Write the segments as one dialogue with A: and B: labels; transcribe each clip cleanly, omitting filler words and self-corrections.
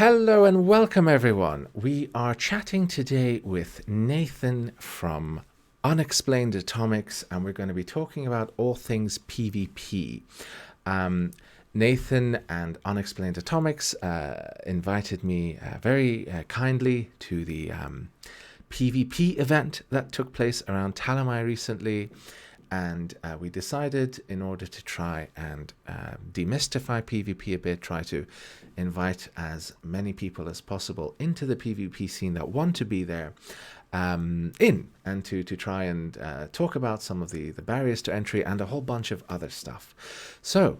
A: Hello and welcome, everyone. We are chatting today with Nathan from Unexplained Atomics, and we're going to be talking about all things PvP. Um, Nathan and Unexplained Atomics invited me very kindly to the PvP event that took place around Talamai recently. And we decided, in order to try and demystify PvP a bit, try to invite as many people as possible into the PvP scene that want to be there, and to try and talk about some of the barriers to entry and a whole bunch of other stuff. So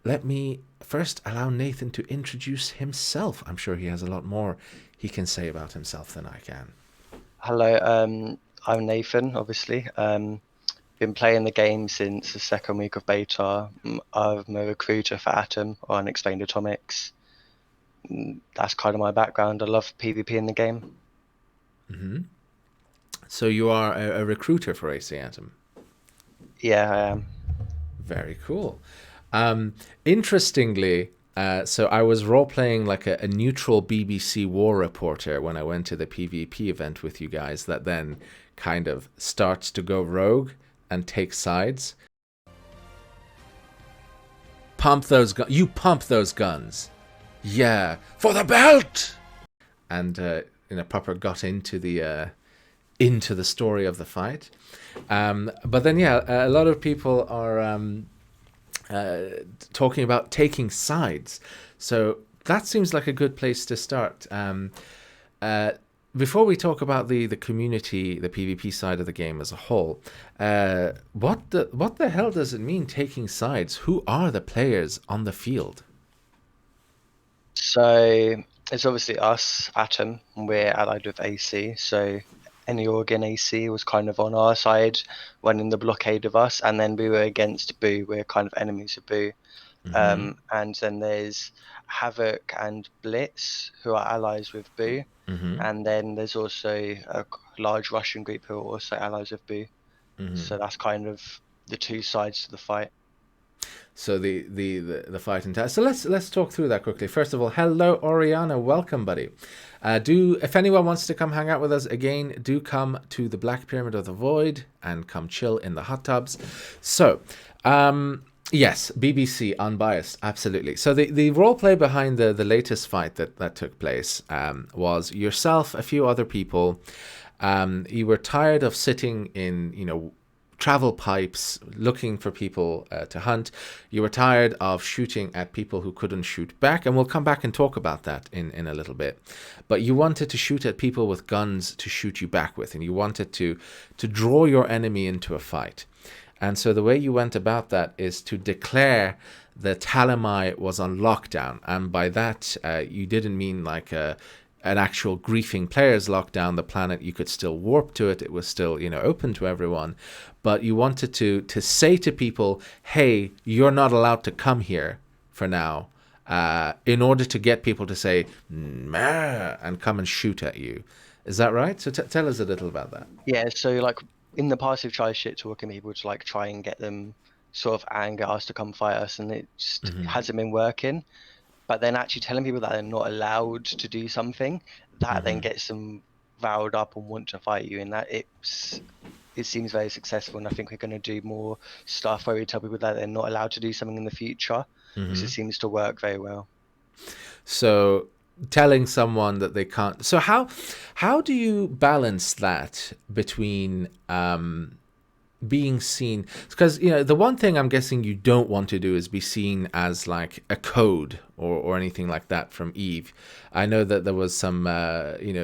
A: let me first allow Nathan to introduce himself. I'm sure he has a lot more he can say about himself than I can.
B: Hello, I'm Nathan, obviously. Been playing the game since the second week of beta. I'm a recruiter for Atom or Unexplained Atomics. That's kind of my background. I love PvP in the game.
A: So you are a recruiter for AC Atom.
B: Yeah, I am.
A: Very cool. Interestingly, so I was role playing like a neutral BBC war reporter when I went to the PvP event with you guys, that then kind of starts to go rogue and take sides. Pump those guns. You pump those guns. Yeah, for the belt. And proper got into the story of the fight. But then, yeah, a lot of people are talking about taking sides. So that seems like a good place to start. Uh, Before we talk about the community, the PvP side of the game as a whole, what the hell does it mean taking sides? Who are the players on the field?
B: So it's obviously us, Atom. We're allied with AC. So any organ AC was kind of on our side, running the blockade of us, and then we were against Boo. We're kind of enemies of Boo.
A: Mm-hmm.
B: And then there's Havoc and Blitz, who are allies with Boo.
A: Mm-hmm.
B: And then there's also a large Russian group who are also allies of Boo.
A: Mm-hmm.
B: So that's kind of the two sides to the fight.
A: So the fight and test. So let's talk through that quickly. First of all, hello Oriana, welcome, buddy. Do if anyone wants to come hang out with us again, do come to the Black Pyramid of the Void and come chill in the hot tubs. So, yes, BBC unbiased, absolutely. So the role play behind the latest fight that took place was yourself, a few other people. You were tired of sitting in travel pipes looking for people to hunt. You were tired of shooting at people who couldn't shoot back, and we'll come back and talk about that in a little bit. But you wanted to shoot at people with guns to shoot you back with, and you wanted to draw your enemy into a fight. And so the way you went about that is to declare that Talamai was on lockdown, and by that you didn't mean like an actual griefing players lockdown the planet. You could still warp to it. It was still open to everyone, but you wanted to say to people, hey, you're not allowed to come here for now, in order to get people to say meh and come and shoot at you. Is that right? So tell us a little about that.
B: Yeah, so like in the past, we've tried shit talking people to like try and get them sort of anger us to come fight us, and it just hasn't been working. But then actually telling people that they're not allowed to do something, that then gets them riled up and want to fight you, and that it seems very successful. And I think we're going to do more stuff where we tell people that they're not allowed to do something in the future, because it seems to work very well.
A: So telling someone that they can't. So how do you balance that between being seen, because the one thing I'm guessing you don't want to do is be seen as like a code or anything like that from Eve. I know that there was some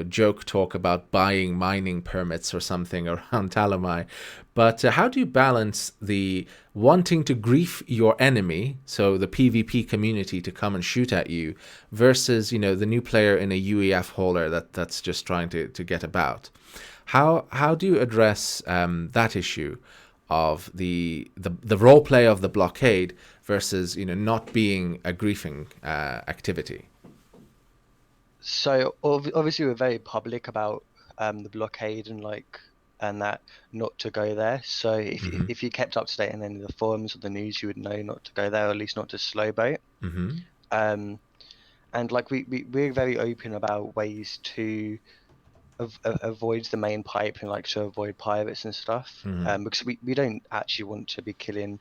A: joke talk about buying mining permits or something around Talamai, but how do you balance the wanting to grief your enemy, so the PvP community, to come and shoot at you, versus the new player in a UEF hauler that's just trying to get about? How do you address that issue of the role play of the blockade versus not being a griefing activity?
B: So obviously we're very public about the blockade and and that not to go there. So if you kept up to date in any of the forums or the news, you would know not to go there, or at least not to slow boat. Um, And like we're very open about ways to avoid the main pipe and like to avoid pirates and stuff. Because we don't actually want to be killing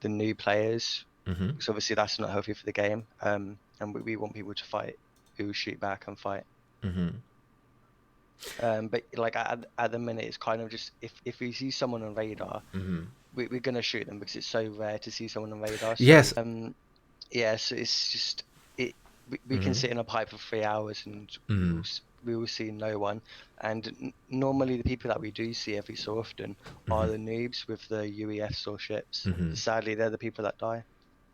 B: the new players, because obviously that's not healthy for the game. And we want people to fight who shoot back and fight. But like at the minute, it's kind of just if we see someone on radar, we're gonna shoot them because it's so rare to see someone on radar. So
A: Yes.
B: yeah, so it's just we can sit in a pipe for 3 hours and we will see no one. And normally the people that we do see every so often are the noobs with the UEFs or ships. Sadly, they're the people that die.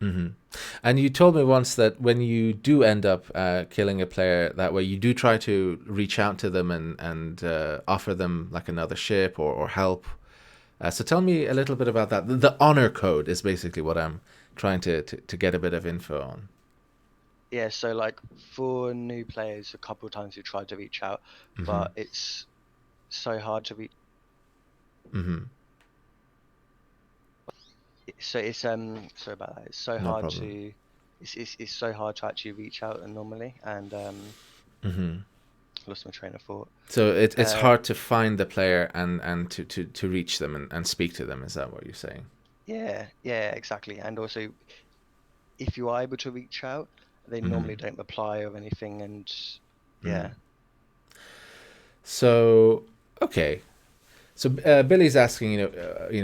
A: And you told me once that when you do end up killing a player that way, you do try to reach out to them and offer them like another ship or help. So tell me a little bit about that. The honor code is basically what I'm trying to get a bit of info on.
B: Yeah, so like for new players, a couple of times we tried to reach out, but it's so hard to reach. So it's sorry about that. It's so
A: No
B: hard
A: problem.
B: to it's so hard to actually reach out and normally, and lost my train of thought.
A: So it's hard to find the player and to reach them and speak to them. Is that what you're saying?
B: Yeah, exactly. And also, if you are able to reach out, they normally don't reply or anything, and yeah.
A: So okay. So Billy's asking,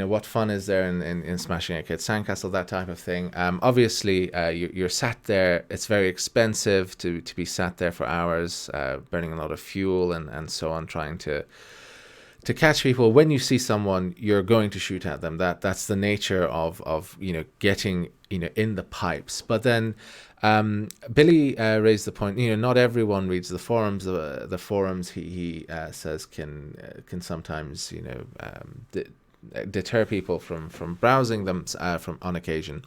A: what fun is there in smashing a kid sandcastle, that type of thing. Obviously, you're sat there. It's very expensive to be sat there for hours, burning a lot of fuel and so on, trying to catch people. When you see someone, you're going to shoot at them. That's the nature of getting in the pipes. But then Billy raised the point. Not everyone reads the forums. The forums he says can sometimes deter people from browsing them from on occasion.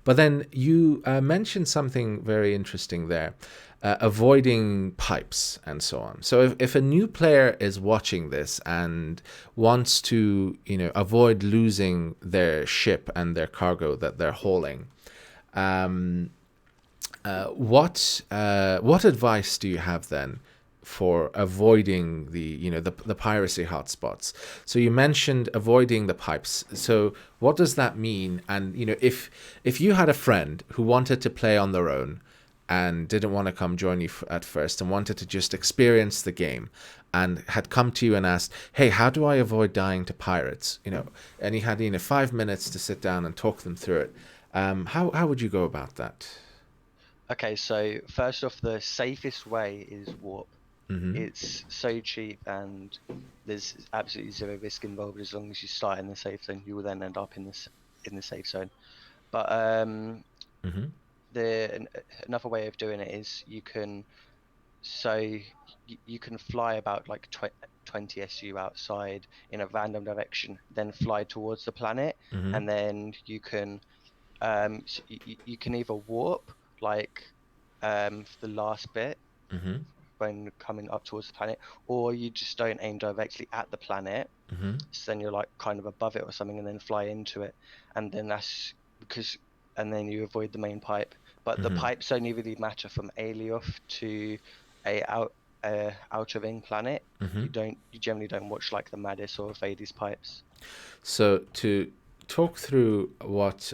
A: But then you mentioned something very interesting there. Avoiding pipes and so on. So if a new player is watching this and wants to avoid losing their ship and their cargo that they're hauling, what advice do you have then for avoiding the piracy hotspots? So you mentioned avoiding the pipes. So what does that mean? And if you had a friend who wanted to play on their own and didn't want to come join you at first and wanted to just experience the game and had come to you and asked, hey, how do I avoid dying to pirates? And you had 5 minutes to sit down and talk them through it. How would you go about that?
B: Okay, so first off, the safest way is warp. It's so cheap and there's absolutely zero risk involved. As long as you start in the safe zone, you will then end up in the safe zone. But another way of doing it is you can fly about like 20 SU outside in a random direction, then fly towards the planet, and then you can you can either warp like for the last bit when coming up towards the planet, or you just don't aim directly at the planet, so then you're like kind of above it or something, and then fly into it, and then and then you avoid the main pipe. But the pipes only really matter from Alioth to a outer ring planet. You generally don't watch like the Madis or Vades pipes.
A: So to talk through what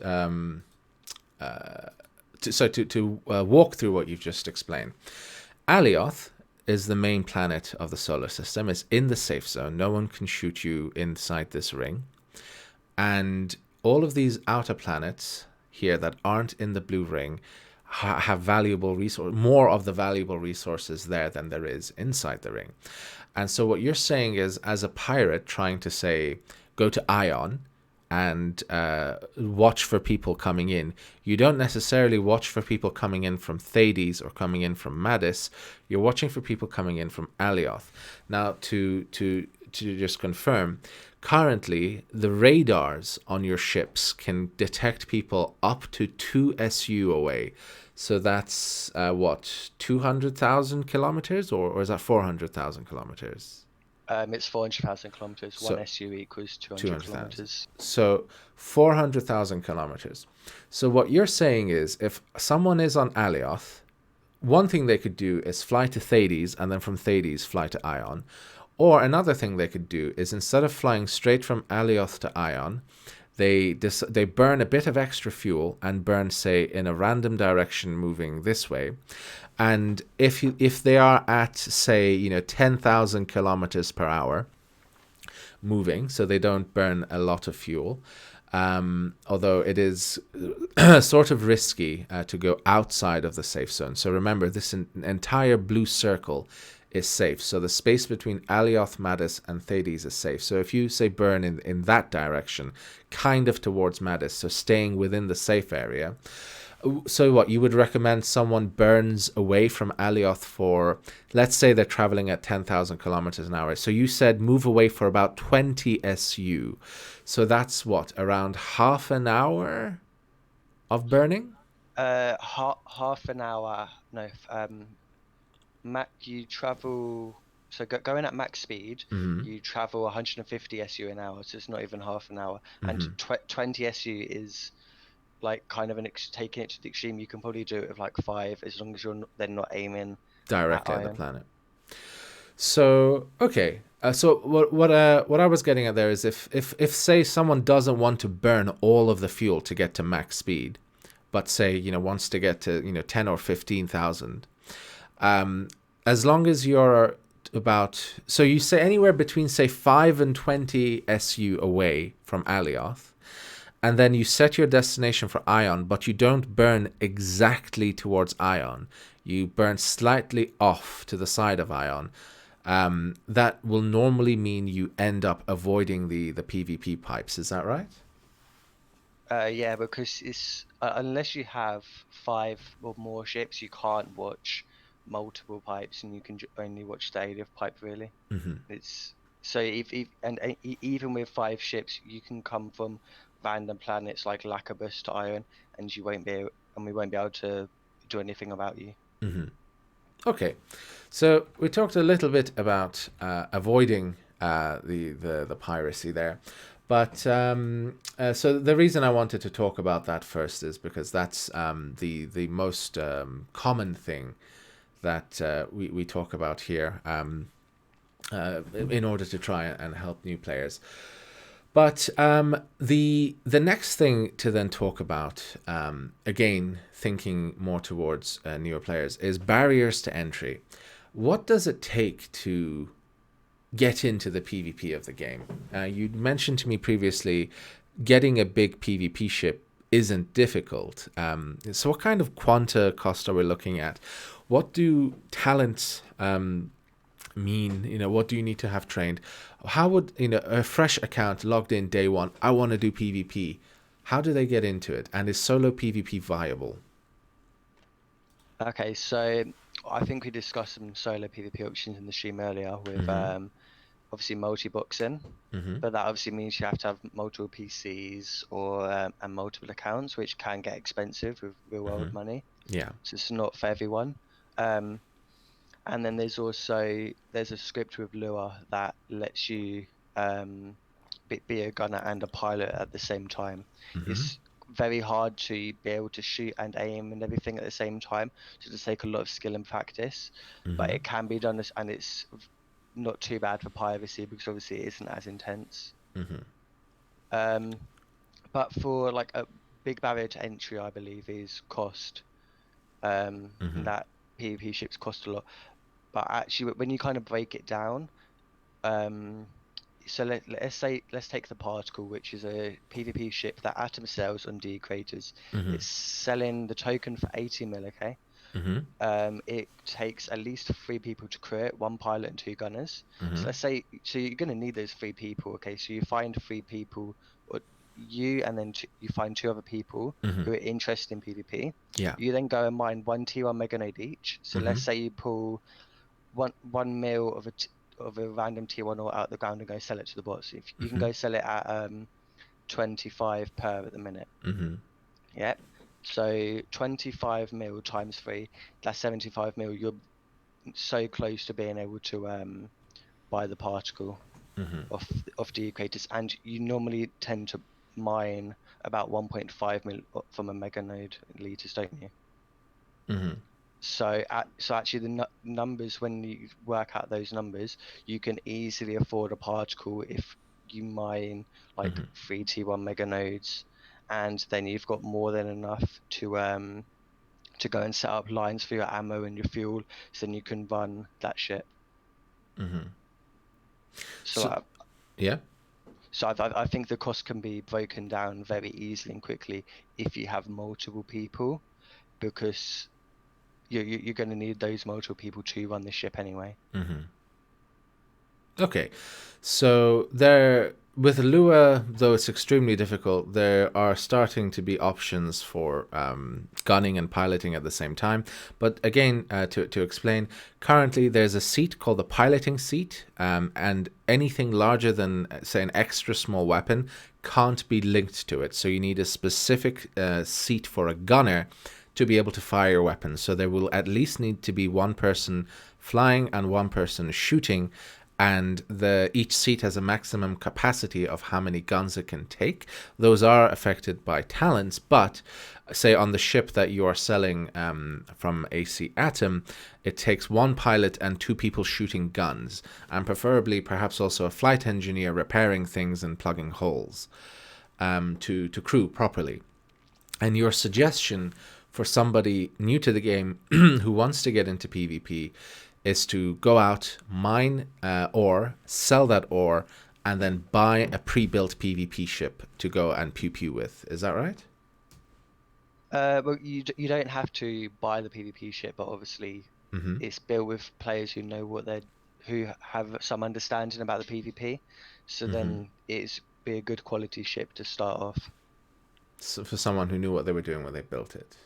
A: to walk through what you've just explained. Alioth is the main planet of the solar system. It's in the safe zone. No one can shoot you inside this ring. And all of these outer planets here that aren't in the blue ring have valuable resource, more of the valuable resources there than there is inside the ring. And so what you're saying is, as a pirate trying to say, go to Ion and watch for people coming in, you don't necessarily watch for people coming in from Thades or coming in from Madis. You're watching for people coming in from Alioth. Now, to just confirm, currently the radars on your ships can detect people up to 2 SU away. So that's 200,000 kilometers, or is that 400,000 kilometers?
B: It's 400,000 kilometers.
A: So,
B: 1 SU equals 200
A: 200,000.
B: kilometers.
A: So 400,000 kilometers. So what you're saying is, if someone is on Alioth one thing they could do is fly to Thades and then from Thades fly to Ion. Or another thing they could do is instead of flying straight from Alioth to Ion, they burn a bit of extra fuel and burn, say, in a random direction moving this way. And if they are at, say, 10,000 kilometers per hour moving, so they don't burn a lot of fuel, although it is sort of risky to go outside of the safe zone. So remember, this entire blue circle is safe. So the space between Alioth, Madis, and Thades is safe. So if you, say, burn in that direction, kind of towards Madis, so staying within the safe area, so what, you would recommend someone burns away from Alioth for, let's say they're traveling at 10,000 kilometers an hour. So you said move away for about 20 SU. So that's what, around half an hour of burning?
B: Half an hour. No, you travel. So going at max speed, you travel 150 SU an hour. So it's not even half an hour. And 20 SU is like kind of taking it to the extreme. You can probably do it with like 5, as long as they're not aiming
A: Directly at the
B: Ion.
A: planet. So okay, so what I was getting at there is if say someone doesn't want to burn all of the fuel to get to max speed, but say wants to get to 10 or 15,000, as long as you're about, so you say anywhere between, say, 5 and 20 SU away from Alioth, and then you set your destination for Ion, but you don't burn exactly towards Ion. You burn slightly off to the side of Ion. That will normally mean you end up avoiding the PvP pipes. Is that right?
B: Yeah, because it's unless you have 5 or more ships, you can't watch multiple pipes, and you can only watch the Alien pipe really. It's so even with 5 ships, you can come from random planets like Lacabus to Iron, and we won't be able to do anything about you.
A: Okay, so we talked a little bit about avoiding the piracy there, but so the reason I wanted to talk about that first is because that's the most common thing that we talk about here in order to try and help new players. But the next thing to then talk about, again, thinking more towards newer players, is barriers to entry. What does it take to get into the PvP of the game? You mentioned to me previously getting a big PvP ship isn't difficult. So what kind of quanta cost are we looking at? What do talents mean? What do you need to have trained? How would a fresh account logged in day one, I want to do PvP, how do they get into it, and is solo PvP viable?
B: Okay, so I think we discussed some solo PvP options in the stream earlier with obviously multi-boxing, but that obviously means you have to have multiple PCs or and multiple accounts, which can get expensive with real world money.
A: Yeah.
B: So it's not for everyone. And then there's a script with Lua that lets you be a gunner and a pilot at the same time. It's very hard to be able to shoot and aim and everything at the same time, so it does take a lot of skill and practice. But it can be done, and it's not too bad for piracy because obviously it isn't as intense. But for like a big barrier to entry, I believe, is cost. That PvP ships cost a lot. But actually, when you kind of break it down, so let's take the particle, which is a PvP ship that Atom sells on D creators. It's selling the token for 80 mil, okay? It takes at least 3 people to create, 1 pilot and 2 gunners. So let's say, so you're going to need those 3 people, okay? So you find 3 people, or and then you find 2 other people who are interested in PvP.
A: Yeah.
B: You then go and mine 1 T1 Mega Node each. So let's say you pull one mil of a random tier 1 ore out the ground and go sell it to the bots. If you can go sell it at 25 per at the minute. Yeah. So 25 mil times 3, that's 75 mil. You're so close to being able to buy the particle of the creators, and you normally tend to mine about 1.5 mil from a mega node liters, don't you? So actually, the numbers, when you work out those numbers, you can easily afford a particle if you mine like
A: Hmm.
B: 3T1 mega nodes, and then you've got more than enough to go and set up lines for your ammo and your fuel, so then you can run that ship.
A: Hmm.
B: So
A: So yeah.
B: I think the cost can be broken down very easily and quickly if you have multiple people, because you're going to need those multiple people to run the ship anyway.
A: Hmm. Okay, so there with Lua, though it's extremely difficult, there are starting to be options for gunning and piloting at the same time. But again, to explain, currently there's a seat called the piloting seat, and anything larger than, say, an extra small weapon can't be linked to it. So you need a specific seat for a gunner to be able to fire your weapons. So there will at least need to be one person flying and one person shooting, and each seat has a maximum capacity of how many guns it can take. Those are affected by talents, but say on the ship that you are selling from AC Atom, it takes one pilot and two people shooting guns, and preferably perhaps also a flight engineer repairing things and plugging holes to crew properly. And your suggestion for somebody new to the game who wants to get into PvP is to go out, mine ore, sell that ore, and then buy a pre-built PvP ship to go and pew pew with. Is that right?
B: Well, you don't have to buy the PvP ship, but obviously
A: Mm-hmm.
B: it's built with players who know who have some understanding about the PvP. So
A: Mm-hmm.
B: then it's be a good quality ship to start off.
A: So for someone who knew what they were doing when they built it.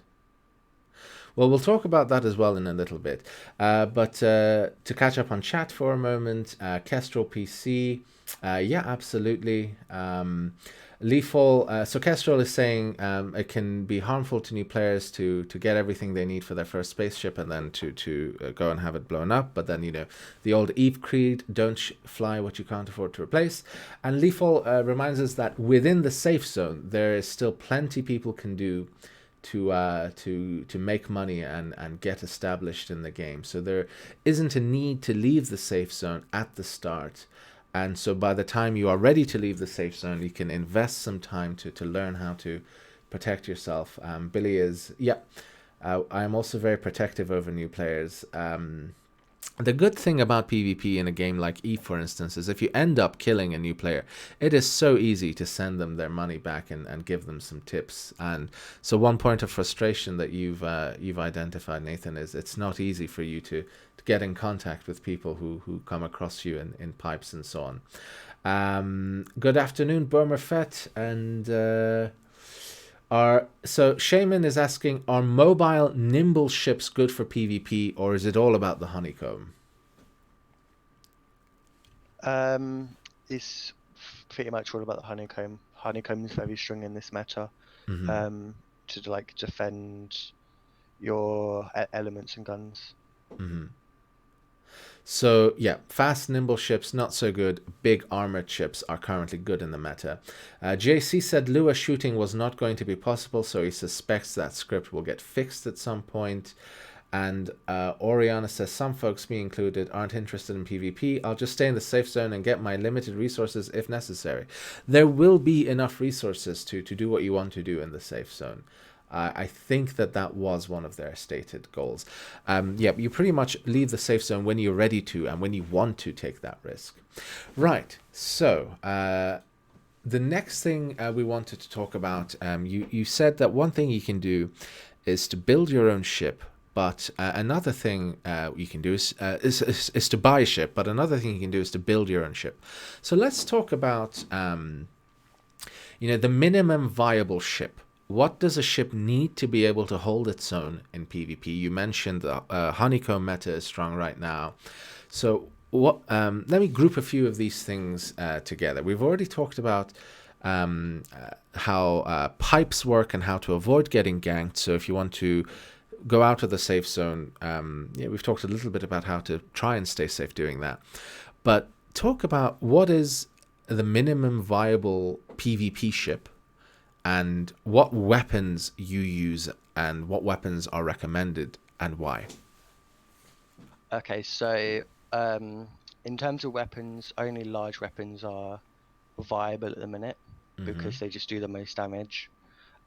A: Well, we'll talk about that as well in a little bit. But to catch up on chat for a moment, Kestrel PC, yeah, absolutely. Lethal, so Kestrel is saying it can be harmful to new players to get everything they need for their first spaceship and then to go and have it blown up. But then, the old Eve Creed, don't fly what you can't afford to replace. And Lethal reminds us that within the safe zone, there is still plenty people can do to make money and get established in the game. So there isn't a need to leave the safe zone at the start. And so by the time you are ready to leave the safe zone, you can invest some time to learn how to protect yourself. Billy is, yeah, I'm also very protective over new players. The good thing about PvP in a game like Eve, for instance, is if you end up killing a new player, it is so easy to send them their money back and give them some tips. And so one point of frustration that you've identified, Nathan, is it's not easy for you to get in contact with people who come across you in pipes and so on. Good afternoon, Burmer Fett, and so Shaman is asking, are mobile nimble ships good for PvP, or is it all about the honeycomb?
B: It's pretty much all about the honeycomb. Honeycomb is very strong in this meta,
A: Mm-hmm.
B: to like defend your elements and guns.
A: Mm-hmm. So yeah, fast, nimble ships not so good. Big armored ships are currently good in the meta. JC said Lua shooting was not going to be possible, so he suspects that script will get fixed at some point. And Oriana says some folks, me included, aren't interested in PvP. I'll just stay in the safe zone and get my limited resources if necessary. There will be enough resources to do what you want to do in the safe zone. I think that was one of their stated goals. Yeah, you pretty much leave the safe zone when you're ready to and when you want to take that risk. Right, so the next thing we wanted to talk about, you said that one thing you can do is to build your own ship, but another thing you can do is to buy a ship, but another thing you can do is to build your own ship. So let's talk about the minimum viable ship. What does a ship need to be able to hold its own in PvP? You mentioned the honeycomb meta is strong right now. So let me group a few of these things together. We've already talked about how pipes work and how to avoid getting ganked. So if you want to go out of the safe zone, we've talked a little bit about how to try and stay safe doing that. But talk about what is the minimum viable PvP ship and what weapons you use and what weapons are recommended and why?
B: Okay, so in terms of weapons, only large weapons are viable at the minute because they just do the most damage.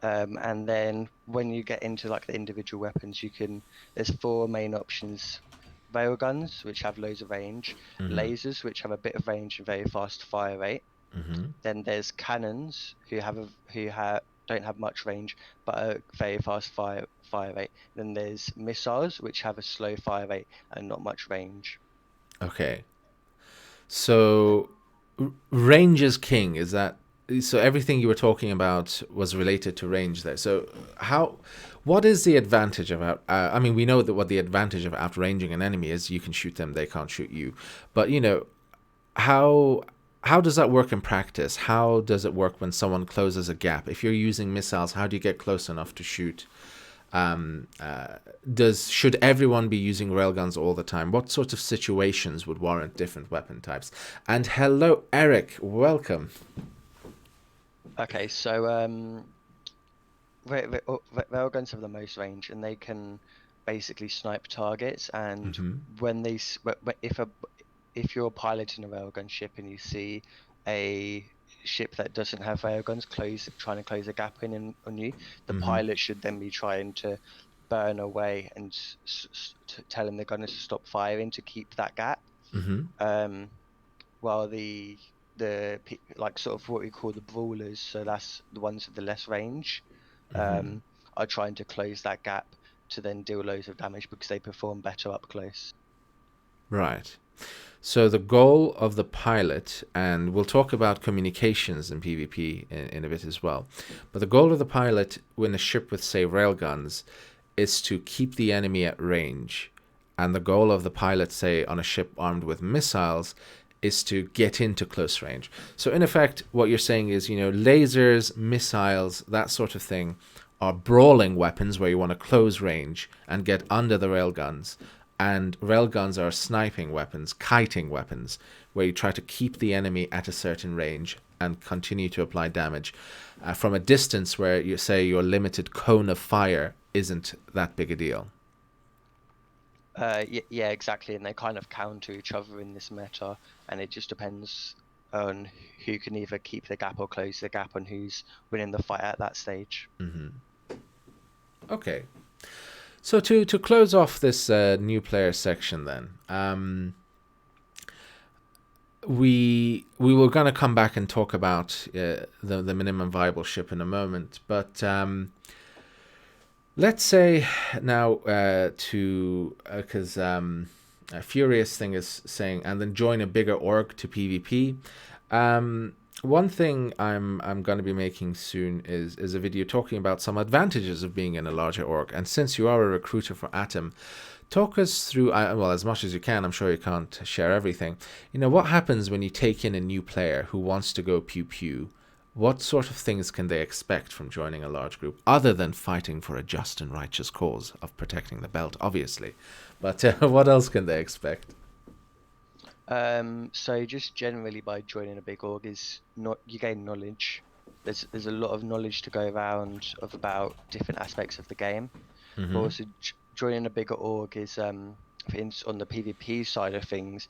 B: And then when you get into like the individual weapons, there's four main options: railguns, which have loads of range; lasers, which have a bit of range and very fast fire rate. Then there's cannons, who don't have much range but a very fast fire rate. Then there's missiles, which have a slow fire rate and not much range.
A: Okay. So range is king. Is that so? Everything you were talking about was related to range there. So what is the advantage of I mean, we know that what the advantage of outranging an enemy is. You can shoot them; they can't shoot you. But how how does that work in practice? How does it work when someone closes a gap? If you're using missiles, how do you get close enough to shoot? Should everyone be using railguns all the time? What sorts of situations would warrant different weapon types? And hello, Eric. Welcome.
B: Okay, so railguns have the most range, and they can basically snipe targets. And when they if you're piloting a railgun ship and you see a ship that doesn't have railguns trying to close a gap on you, the pilot should then be trying to burn away and telling the gunners to stop firing to keep that gap. While the like sort of what we call the brawlers, so that's the ones with the less range, are trying to close that gap to then deal loads of damage because they perform better up close.
A: Right. So the goal of the pilot, and we'll talk about communications in PvP in a bit as well, but the goal of the pilot when a ship with, say, railguns is to keep the enemy at range. And the goal of the pilot, say, on a ship armed with missiles, is to get into close range. So in effect, what you're saying is, lasers, missiles, that sort of thing are brawling weapons where you want to close range and get under the railguns. And railguns are sniping weapons, kiting weapons, where you try to keep the enemy at a certain range and continue to apply damage from a distance where you say your limited cone of fire isn't that big a deal.
B: Yeah, exactly. And they kind of counter each other in this meta, and it just depends on who can either keep the gap or close the gap and who's winning the fight at that stage.
A: Okay. So to close off this new player section, then we were going to come back and talk about the minimum viable ship in a moment, but let's say now because Furious thing is saying, and then join a bigger org to PvP. One thing I'm going to be making soon is a video talking about some advantages of being in a larger org. And since you are a recruiter for Atom, talk us through, well, as much as you can. I'm sure you can't share everything. What happens when you take in a new player who wants to go pew pew? What sort of things can they expect from joining a large group, other than fighting for a just and righteous cause of protecting the belt, obviously? But what else can they expect?
B: So just generally by joining a big org you gain knowledge. There's a lot of knowledge to go around about different aspects of the game. But also joining a bigger org is on the PvP side of things.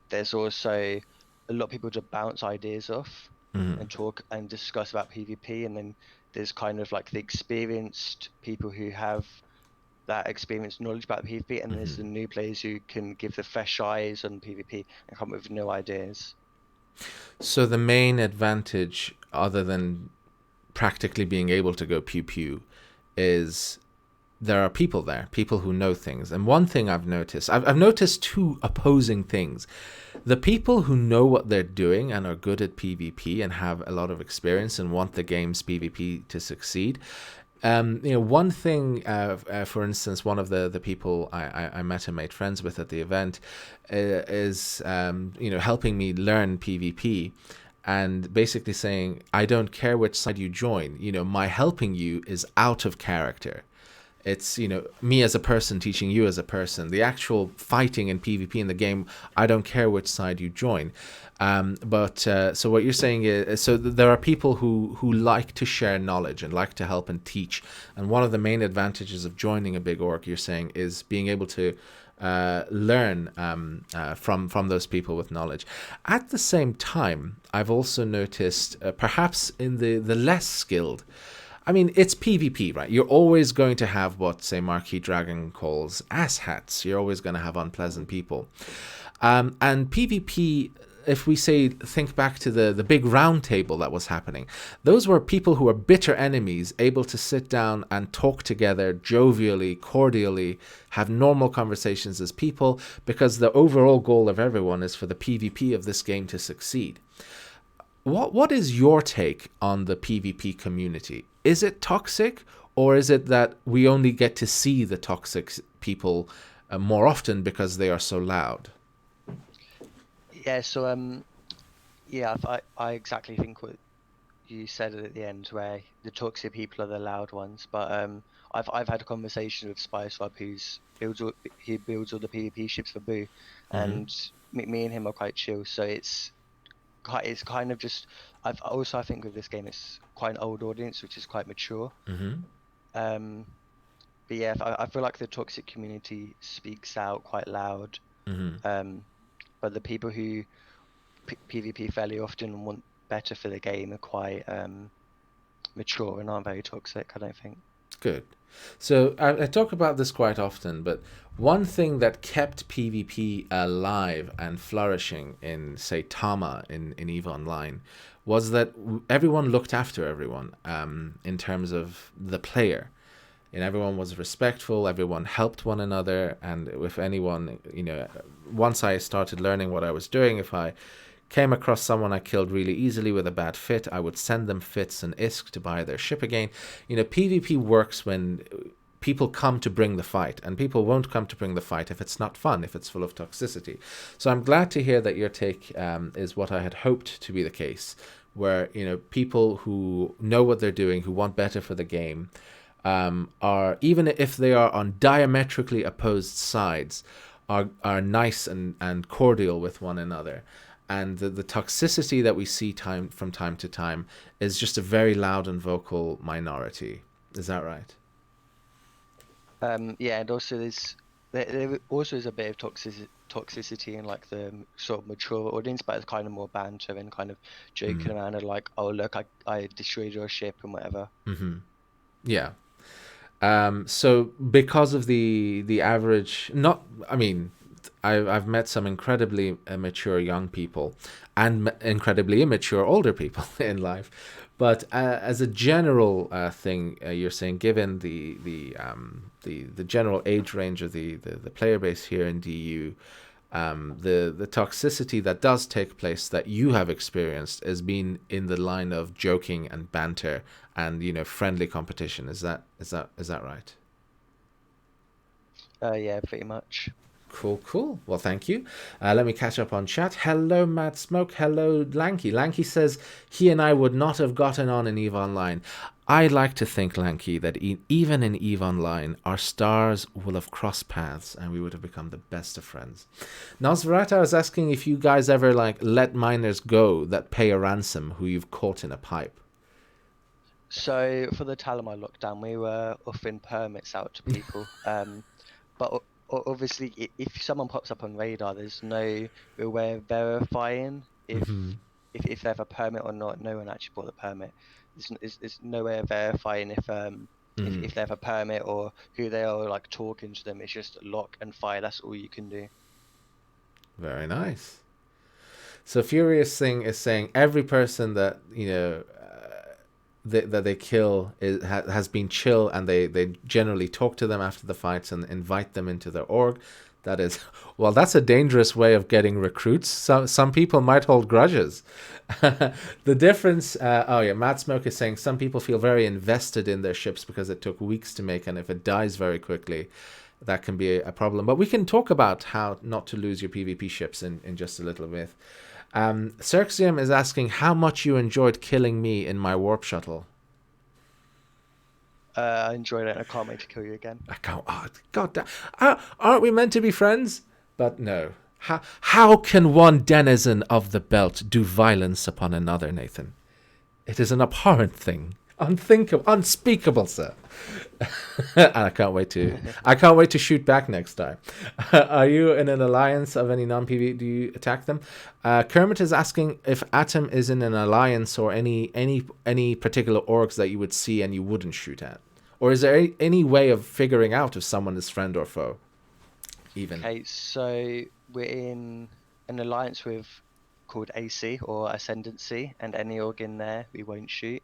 B: There's also a lot of people to bounce ideas off and talk and discuss about PvP, and then there's kind of like the experienced people who have that experienced knowledge about PvP, and there's the new players who can give the fresh eyes on PvP and come up with new ideas.
A: So the main advantage, other than practically being able to go pew pew, is there are people there, people who know things. And one thing I've noticed two opposing things. The people who know what they're doing and are good at PvP and have a lot of experience and want the game's PvP to succeed. One thing, for instance, one of the people I met and made friends with at the event is helping me learn PvP and basically saying, I don't care which side you join. My helping you is out of character. It's, you know, me as a person teaching you as a person. The actual fighting and PvP in the game, I don't care which side you join. So what you're saying is, so there are people who like to share knowledge and like to help and teach. And one of the main advantages of joining a big org, you're saying, is being able to learn from those people with knowledge. At the same time, I've also noticed, perhaps in the less skilled, I mean, it's PvP, right? You're always going to have what, say, Marquis Dragon calls asshats. You're always going to have unpleasant people. And PvP, if we say, think back to the big round table that was happening, those were people who were bitter enemies, able to sit down and talk together jovially, cordially, have normal conversations as people, because the overall goal of everyone is for the PvP of this game to succeed. What is your take on the PvP community? Is it toxic, or is it that we only get to see the toxic people more often because they are so loud?
B: Yeah, so yeah, I exactly think what you said at the end, where the toxic people are the loud ones. But I've had a conversation with SpiceWeb, he builds all the PvP ships for Boo, and me and him are quite chill. So it's kind of just, I think with this game it's quite an old audience, which is quite mature. Um, but yeah, I feel like the toxic community speaks out quite loud. But the people who PvP fairly often want better for the game are quite mature and aren't very toxic, I don't think.
A: Good. So I talk about this quite often, but one thing that kept PvP alive and flourishing in, say, Tama in EVE Online was that everyone looked after everyone in terms of the player. And everyone was respectful, everyone helped one another, and if anyone, you know, once I started learning what I was doing, if I came across someone I killed really easily with a bad fit, I would send them fits and ISK to buy their ship again. You know, PvP works when people come to bring the fight, and people won't come to bring the fight if it's not fun, if it's full of toxicity. So I'm glad to hear that your take is what I had hoped to be the case, where, you know, people who know what they're doing, who want better for the game, are, even if they are on diametrically opposed sides, are nice and cordial with one another. And the toxicity that we see from time to time is just a very loud and vocal minority. Is that right?
B: Yeah, and also there also is a bit of toxicity in like the sort of mature audience, but it's kind of more banter and kind of joking around and like, oh look, I destroyed your ship and whatever.
A: Yeah. So because of the average, not, I mean, I've met some incredibly immature young people and incredibly immature older people in life, but as a general thing, you're saying, given the general age range of the player base here in DU, the toxicity that does take place that you have experienced has been in the line of joking and banter and, you know, friendly competition. Is that right?
B: Yeah, pretty much.
A: Cool. Well, thank you. Let me catch up on chat. Hello, Mad Smoke. Hello, Lanky. Lanky says he and I would not have gotten on in EVE Online. I like to think, Lanky, that even in EVE Online, our stars will have crossed paths and we would have become the best of friends. Nosferatu was asking if you guys ever let miners go that pay a ransom who you've caught in a pipe.
B: So for the Talamai lockdown, we were offering permits out to people, but obviously, if someone pops up on radar, there's no real way of verifying if they have a permit or not. No one actually bought the permit. There's no way of verifying if they have a permit or who they are, like talking to them. It's just lock and fire. That's all you can do.
A: Very nice. So Furious Thing is saying every person that, you know, that they kill has been chill, and they generally talk to them after the fights and invite them into their org. That is, well, that's a dangerous way of getting recruits. Some people might hold grudges. The difference, Mad Smoke is saying some people feel very invested in their ships because it took weeks to make, and if it dies very quickly, that can be a problem. But we can talk about how not to lose your PvP ships in just a little bit. Cirxium is asking how much you enjoyed killing me in my warp shuttle.
B: I enjoyed it, and I can't wait to kill you again.
A: I can't. Oh, God damn. Aren't we meant to be friends? But no. How can one denizen of the belt do violence upon another, Nathan? It is an abhorrent thing. Unthinkable, unspeakable, sir. And I can't wait to shoot back next time. Are you in an alliance of any non-PV? Do you attack them? Kermit is asking if Atom is in an alliance or any particular orcs that you would see and you wouldn't shoot at, or is there any way of figuring out if someone is friend or foe? Even.
B: Okay, so we're in an alliance with called AC or Ascendancy, and any org in there we won't shoot.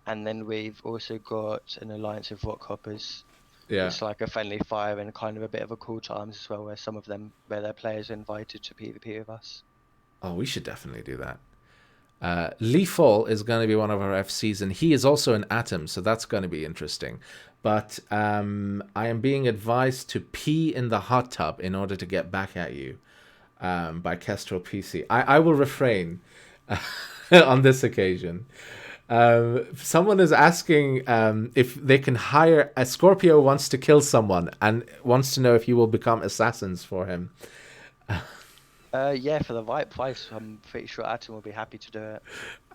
B: And then we've also got an alliance with Rockhoppers.
A: Yeah.
B: It's like a friendly fire and kind of a bit of a cool times as well, where their players are invited to PvP with us.
A: Oh, we should definitely do that. Lee Fall is going to be one of our FCs, and he is also an Atom, so that's going to be interesting. But I am being advised to pee in the hot tub in order to get back at you by Kestrel PC. I will refrain on this occasion. Someone is asking if they can hire a Scorpio wants to kill someone and wants to know if you will become assassins for him.
B: Yeah, for the right price, I'm pretty sure Atom will be happy to do it.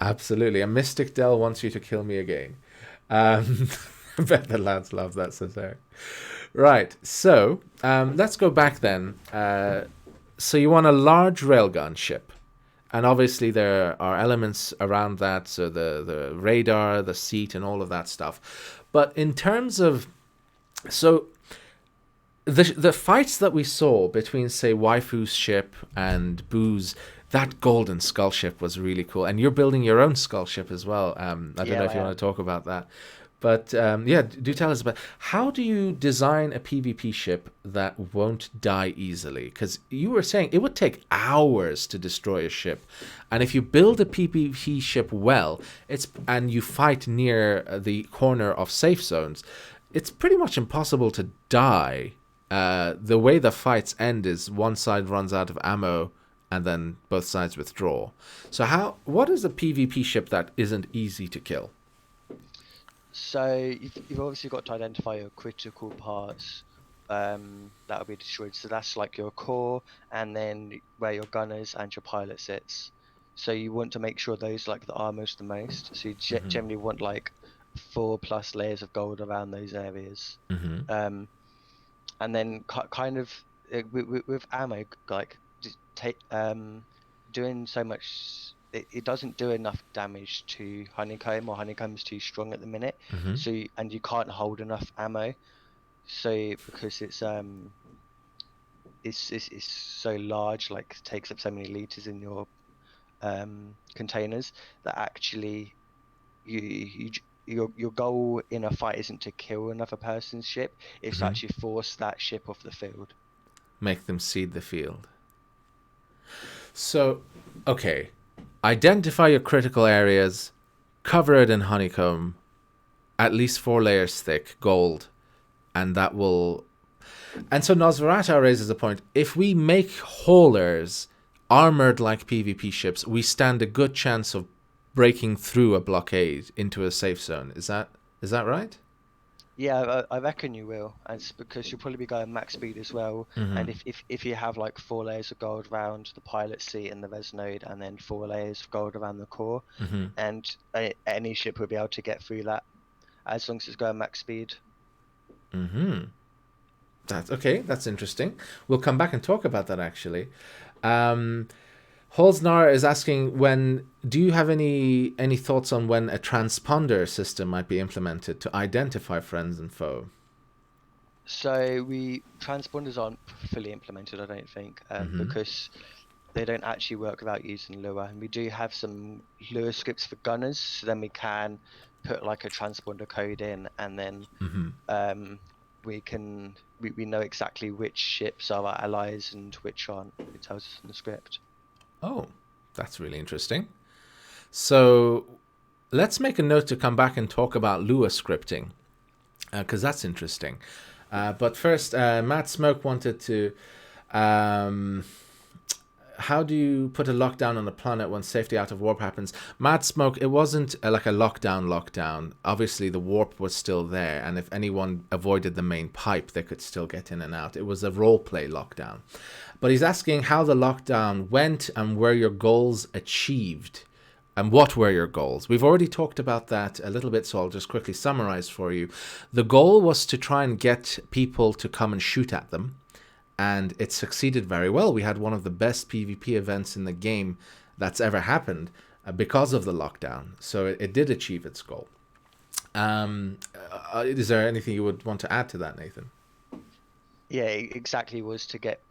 A: Absolutely. And Mystic Dell wants you to kill me again. I bet the lads love that, Cesare. Right, so let's go back then. So you want a large railgun ship. And obviously there are elements around that, so the radar, the seat, and all of that stuff. But in terms of... So the fights that we saw between, say, Waifu's ship and Boo's, that golden skull ship was really cool. And you're building your own skull ship as well. I don't know if you want to talk about that. But yeah, do tell us about how do you design a PvP ship that won't die easily? Because you were saying it would take hours to destroy a ship, and if you build a PvP ship well, and you fight near the corner of safe zones, it's pretty much impossible to die. The way the fights end is one side runs out of ammo, and then both sides withdraw. So what is a PvP ship that isn't easy to kill?
B: So you've obviously got to identify your critical parts that will be destroyed. So that's like your core, and then where your gunners and your pilot sits. So you want to make sure those like the armor's the most. So you generally want like 4+ layers of gold around those areas. And then kind of with ammo, like doing so much. It doesn't do enough damage to honeycomb, or honeycomb's too strong at the minute. So you can't hold enough ammo. So because it's so large, like takes up so many liters in your containers, that actually your goal in a fight isn't to kill another person's ship. It's to actually force that ship off the field.
A: Make them cede the field. So, okay. Identify your critical areas, cover it in honeycomb, at least 4 layers thick, gold, and that will... And so Nosferatu raises a point. If we make haulers armored like PvP ships, we stand a good chance of breaking through a blockade into a safe zone. Is that right?
B: Yeah, I reckon you will, and it's because you'll probably be going max speed as well. And if you have like 4 layers of gold around the pilot seat and the res node, and then 4 layers of gold around the core, and any ship will be able to get through that as long as it's going max speed.
A: That's okay. That's interesting. We'll come back and talk about that actually. Holznar is asking, do you have any thoughts on when a transponder system might be implemented to identify friends and foe?
B: So transponders aren't fully implemented, I don't think, because they don't actually work without using lure. And we do have some lure scripts for gunners, so then we can put like a transponder code in, and then we know exactly which ships are our allies and which aren't. It tells us in the script.
A: Oh, that's really interesting. So let's make a note to come back and talk about Lua scripting, because that's interesting. But first, Matt Smoke wanted to how do you put a lockdown on a planet when safety out of warp happens? Mad Smoke, it wasn't like a lockdown. Obviously, the warp was still there, and if anyone avoided the main pipe, they could still get in and out. It was a roleplay lockdown. But he's asking how the lockdown went and were your goals achieved. And what were your goals? We've already talked about that a little bit, so I'll just quickly summarize for you. The goal was to try and get people to come and shoot at them, and it succeeded very well. We had one of the best PvP events in the game that's ever happened because of the lockdown. So it did achieve its goal. Is there anything you would want to add to that, Nathan?
B: Yeah, exactly. Was to get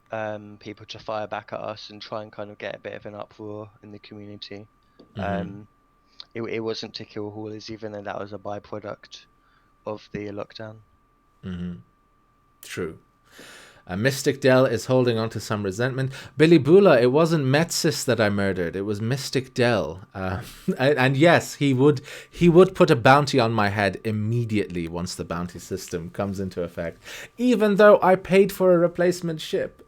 B: people to fire back at us and try and kind of get a bit of an uproar in the community. It wasn't to kill haulers, even though that was a byproduct of the lockdown.
A: True. Mystic Dell is holding on to some resentment. Billy Bula, it wasn't Metsis that I murdered. It was Mystic Dell. And yes, he would put a bounty on my head immediately once the bounty system comes into effect, even though I paid for a replacement ship.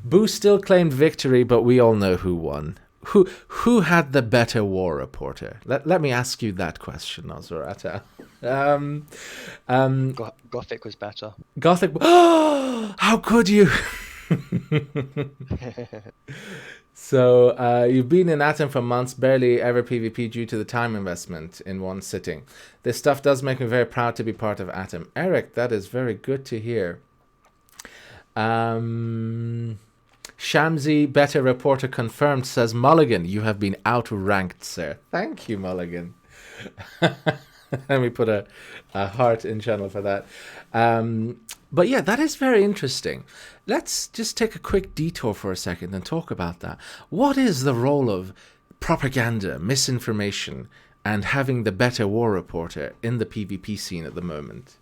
A: Boo still claimed victory, but we all know who won. Who had the better war reporter? Let me ask you that question, Nosferatu.
B: Gothic was better.
A: Gothic. Oh, how could you? So you've been in Atom for months, barely ever PvP due to the time investment in one sitting. This stuff does make me very proud to be part of Atom. Eric, that is very good to hear. Shamsi, better reporter confirmed, says Mulligan, you have been outranked, sir. Thank you, Mulligan. Let me put a heart in channel for that. But yeah, that is very interesting. Let's just take a quick detour for a second and talk about that. What is the role of propaganda, misinformation, and having the better war reporter in the PvP scene at the moment?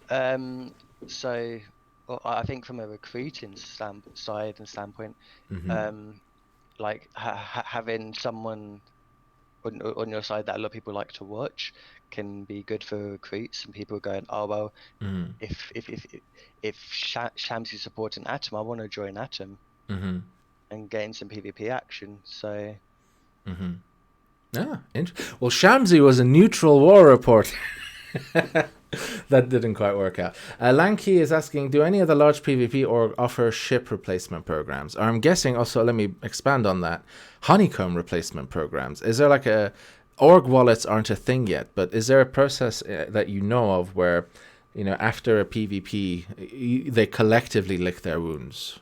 B: So, well, I think from a recruiting standpoint, like having someone on your side that a lot of people like to watch can be good for recruits, and people are going, oh well, if Shamsi's supporting Atom, I want to join Atom and gain some PvP action. So
A: well, Shamsi was a neutral war reporter. That didn't quite work out. Lanky is asking, do any of the large PvP org offer ship replacement programs? Or I'm guessing also, let me expand on that, honeycomb replacement programs. Is there like a... Org wallets aren't a thing yet, but is there a process that you know of where, you know, after a PvP, they collectively lick their wounds?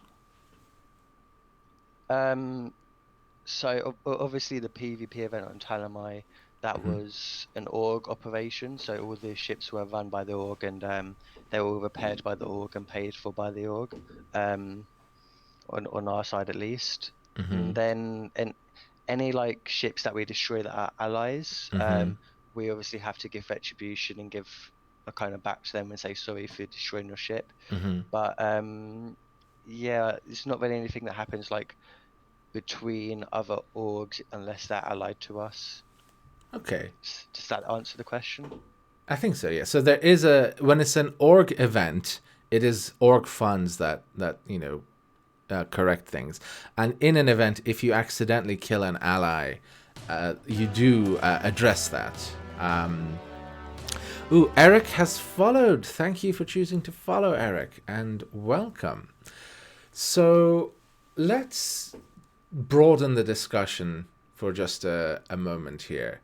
B: So obviously the PvP event on Talamai, that was an org operation. So all the ships were run by the org, and they were all repaired by the org and paid for by the org. On our side at least. And then any like ships that we destroy that are allies, we obviously have to give retribution and give a kind of back to them and say sorry for destroying your ship. But yeah, it's not really anything that happens like between other orgs unless they're allied to us.
A: Okay.
B: Does that answer the question?
A: I think so, yeah. So there is when it's an org event, it is org funds that you know, correct things. And in an event, if you accidentally kill an ally, you do address that. Eric has followed. Thank you for choosing to follow, Eric, and welcome. So let's broaden the discussion for just a moment here.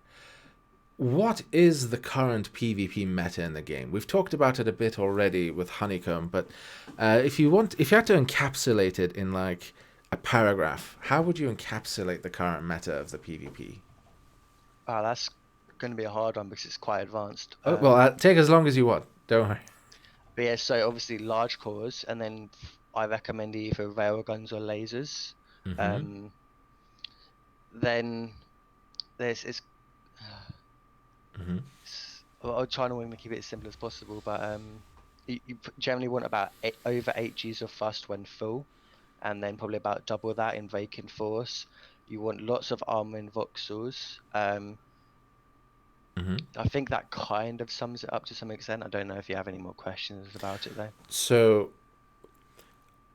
A: What is the current PvP meta in the game? We've talked about it a bit already with Honeycomb, but if you had to encapsulate it in like a paragraph, how would you encapsulate the current meta of the PvP?
B: That's going to be a hard one because it's quite advanced.
A: Well, take as long as you want. Don't worry.
B: But yeah, so obviously large cores, and then I recommend either railguns or lasers. Then there's I'll try and keep it as simple as possible, but you generally want about over 8 Gs of thrust when full, and then probably about double that in vacant force. You want lots of armor and voxels. I think that kind of sums it up to some extent. I don't know if you have any more questions about it though.
A: So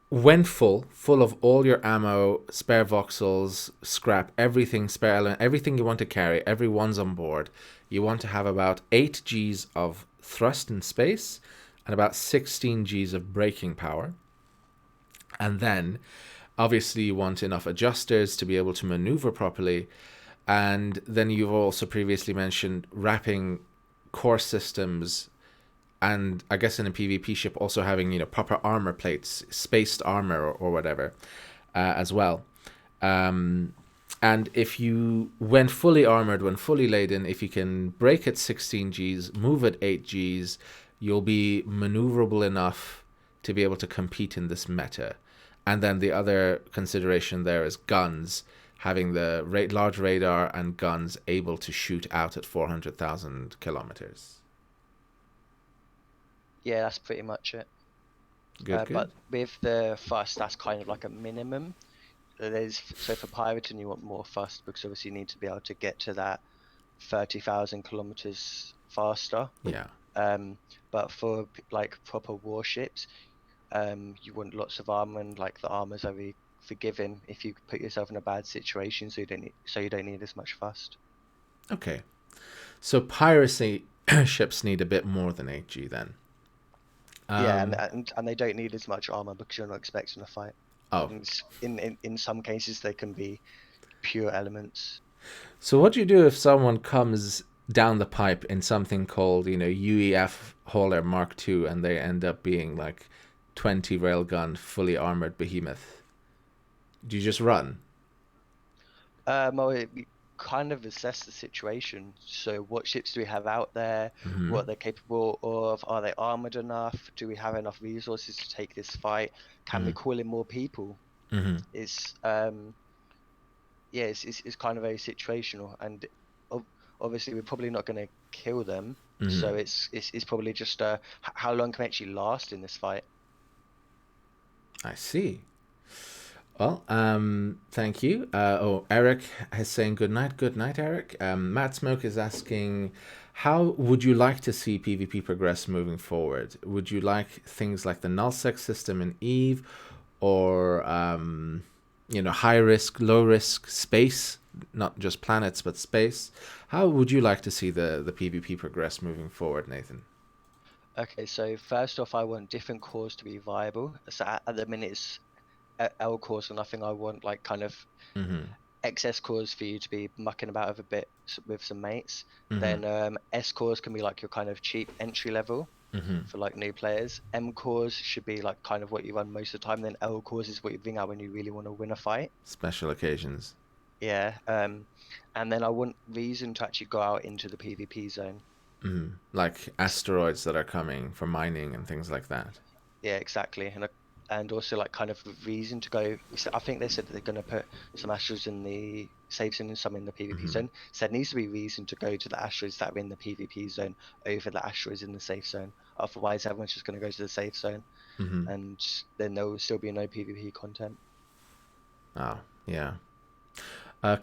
A: when full of all your ammo, spare voxels, scrap, everything, spare element, everything you want to carry, everyone's on board. You want to have about 8 Gs of thrust in space and about 16 Gs of braking power. And then, obviously, you want enough adjusters to be able to maneuver properly. And then you've also previously mentioned wrapping core systems, and I guess in a PvP ship also having, proper armor plates, spaced armor or whatever, as well. And if you, when fully armored, when fully laden, if you can brake at 16 Gs, move at 8 Gs, you'll be maneuverable enough to be able to compete in this meta. And then the other consideration there is guns, having the large radar and guns able to shoot out at 400,000 kilometers.
B: Yeah, that's pretty much it.
A: Good.
B: But with the thrust, that's kind of like a minimum. So for pirating, you want more thrust because obviously you need to be able to get to that 30,000 kilometers faster.
A: Yeah.
B: But for like proper warships, you want lots of armor, and like the armor's very forgiving if you put yourself in a bad situation, so you don't need as much thrust.
A: Okay. So piracy ships need a bit more than 8G then.
B: Yeah, and they don't need as much armor because you're not expecting a fight.
A: Oh.
B: In some cases they can be pure elements.
A: So what do you do if someone comes down the pipe in something called, UEF Hauler Mark II, and they end up being like 20 railgun, fully armored behemoth? Do you just run?
B: Well, we kind of assess the situation. So what ships do we have out there? What they're capable of? Are they armored enough? Do we have enough resources to take this fight? Can we call in more people? It's yeah, it's kind of very situational, and obviously we're probably not going to kill them. So it's probably just how long can we actually last in this fight.
A: I see. Well, thank you. Eric is saying good night, Eric. Matt Smoke is asking, how would you like to see PvP progress moving forward? Would you like things like the nullsec system in Eve, or high risk, low risk space, not just planets but space? How would you like to see the PvP progress moving forward, Nathan?
B: Okay, so first off, I want different cores to be viable. So at the minute it's L cores or nothing. I want like kind of XS cores for you to be mucking about with a bit with some mates. Then S cores can be like your kind of cheap entry level for like new players. M cores should be like kind of what you run most of the time. Then L cores is what you bring out when you really want to win a fight.
A: Special occasions.
B: Yeah. And then I want reason to actually go out into the PvP zone.
A: Like asteroids that are coming for mining and things like that.
B: Yeah, exactly. And also like kind of reason to go. I think they said that they're going to put some asteroids in the safe zone and some in the PvP zone. So there needs to be reason to go to the asteroids that are in the PvP zone over the asteroids in the safe zone. Otherwise, everyone's just going to go to the safe zone, and then there will still be no PvP content.
A: Oh, yeah.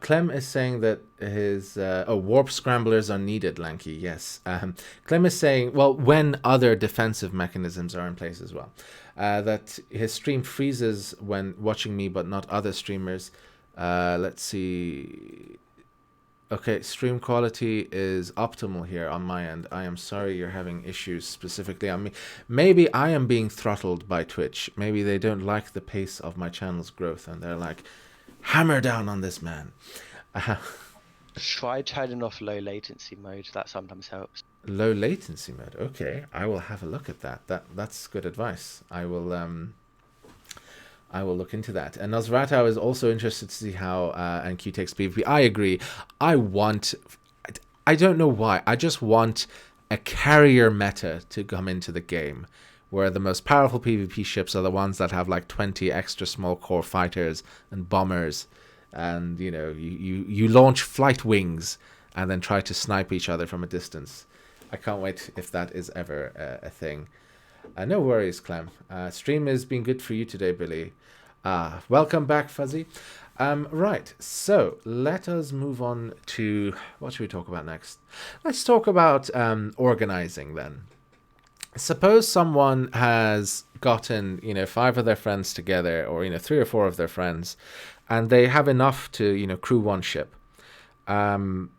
A: Clem is saying that his warp scramblers are needed, Lanky. Yes. Clem is saying, well, when other defensive mechanisms are in place as well, that his stream freezes when watching me, but not other streamers. Let's see. Okay, stream quality is optimal here on my end. I am sorry you're having issues specifically on me. Maybe I am being throttled by Twitch. Maybe they don't like the pace of my channel's growth, and they're like, hammer down on this man.
B: Try turning off low latency mode. That sometimes helps.
A: Low latency mode. Okay, I will have a look at that. That's good advice. I will look into that. And Nosratau is also interested to see how NQ takes PvP. I agree. I don't know why. I just want a carrier meta to come into the game, where the most powerful PvP ships are the ones that have like 20 extra small core fighters and bombers, and you launch flight wings and then try to snipe each other from a distance. I can't wait if that is ever a thing. No worries, Clem. Stream has been good for you today, Billy. Welcome back, Fuzzy. Right, so let us move on to, what should we talk about next? Let's talk about organizing then. suppose someone has gotten, 5 of their friends together, or, 3 or 4 of their friends, and they have enough to, crew one ship. Um,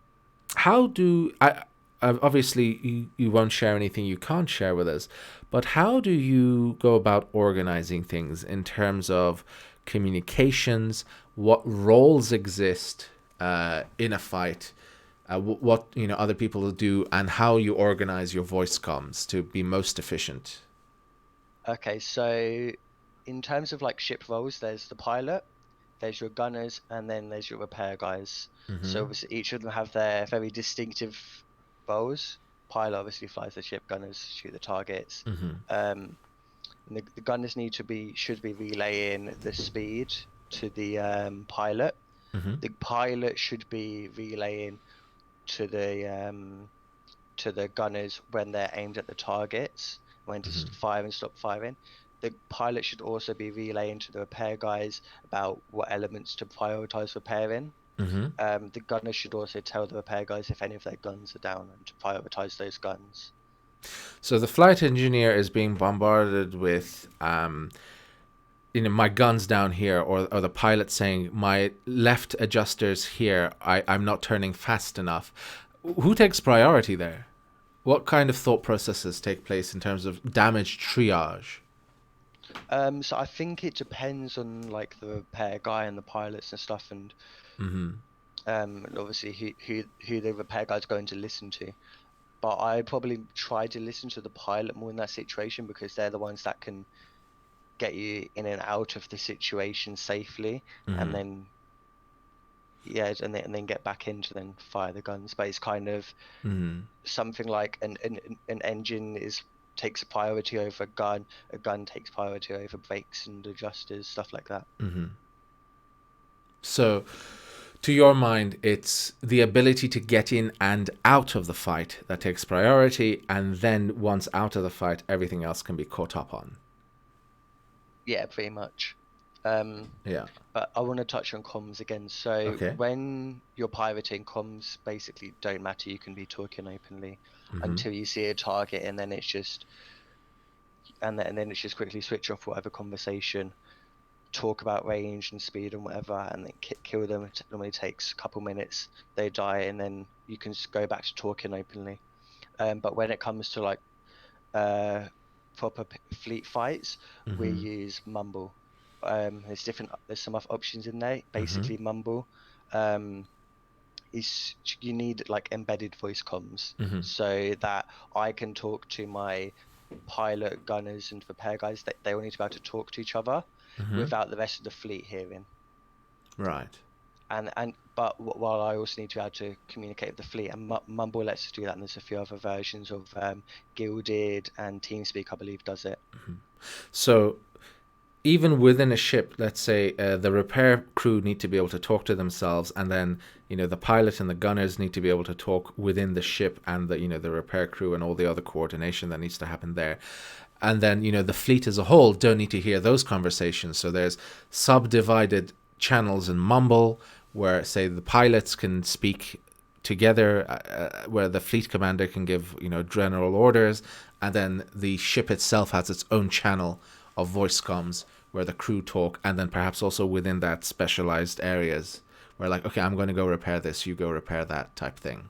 A: how do obviously you won't share anything you can't share with us, but how do you go about organizing things in terms of communications? What roles exist in a fight? What other people will do, and how you organize your voice comms to be most efficient.
B: Okay, so in terms of like ship roles, there's the pilot, there's your gunners, and then there's your repair guys. So
A: Mm-hmm.
B: obviously each of them have their very distinctive roles. Pilot obviously flies the ship, gunners shoot the targets.
A: Mm-hmm.
B: Um, and the gunners should be relaying the speed to the pilot.
A: Mm-hmm.
B: The pilot should be relaying to the gunners when they're aimed at the targets, when to
A: Mm-hmm.
B: fire and stop firing. The pilot should also be relaying to the repair guys about what elements to prioritize repairing.
A: Mm-hmm.
B: The gunners should also tell the repair guys if any of their guns are down and to prioritize those guns.
A: So the flight engineer is being bombarded with, my gun's down here, or the pilot saying my left adjuster's here. I'm not turning fast enough. Who takes priority there? What kind of thought processes take place in terms of damage triage?
B: So I think it depends on like the repair guy and the pilots and stuff,
A: Mm-hmm.
B: and obviously who the repair guy's going to listen to. But I probably try to listen to the pilot more in that situation because they're the ones that can get you in and out of the situation safely, and
A: Mm-hmm.
B: then yeah, and then get back in to then fire the guns. But it's kind of
A: Mm-hmm.
B: something like an engine is takes a priority over a gun takes priority over brakes and adjusters, stuff like that.
A: Mm-hmm. So, to your mind, it's the ability to get in and out of the fight that takes priority, and then once out of the fight, everything else can be caught up on.
B: Yeah, pretty much. Um,
A: Yeah.
B: but I want to touch on comms again. So
A: Okay.
B: when you're pirating, comms basically don't matter. You can be talking openly
A: Mm-hmm.
B: until you see a target, and then and then it's just quickly switch off whatever conversation, talk about range and speed and whatever, and then kill them. It normally takes a couple minutes. They die, and then you can go back to talking openly. But when it comes to like uh, proper fleet fights, we
A: Mm-hmm.
B: use Mumble. There's some other options in there.
A: Mm-hmm.
B: Basically, Mumble um, is you need like embedded voice comms
A: Mm-hmm.
B: so that I can talk to my pilot, gunners, and repair guys. They all need to be able to talk to each other
A: Mm-hmm.
B: without the rest of the fleet hearing.
A: Right.
B: But while I also need to be able to communicate with the fleet, and Mumble lets us do that, and there's a few other versions of Gilded and TeamSpeak, I believe, does it.
A: So, even within a ship, let's say the repair crew need to be able to talk to themselves, and then the pilot and the gunners need to be able to talk within the ship, and the repair crew and all the other coordination that needs to happen there. And then the fleet as a whole don't need to hear those conversations. So there's subdivided channels in Mumble where, say, the pilots can speak together, where the fleet commander can give general orders, and then the ship itself has its own channel of voice comms where the crew talk, and then perhaps also within that specialized areas where, like, okay, I'm going to go repair this, you go repair that type thing.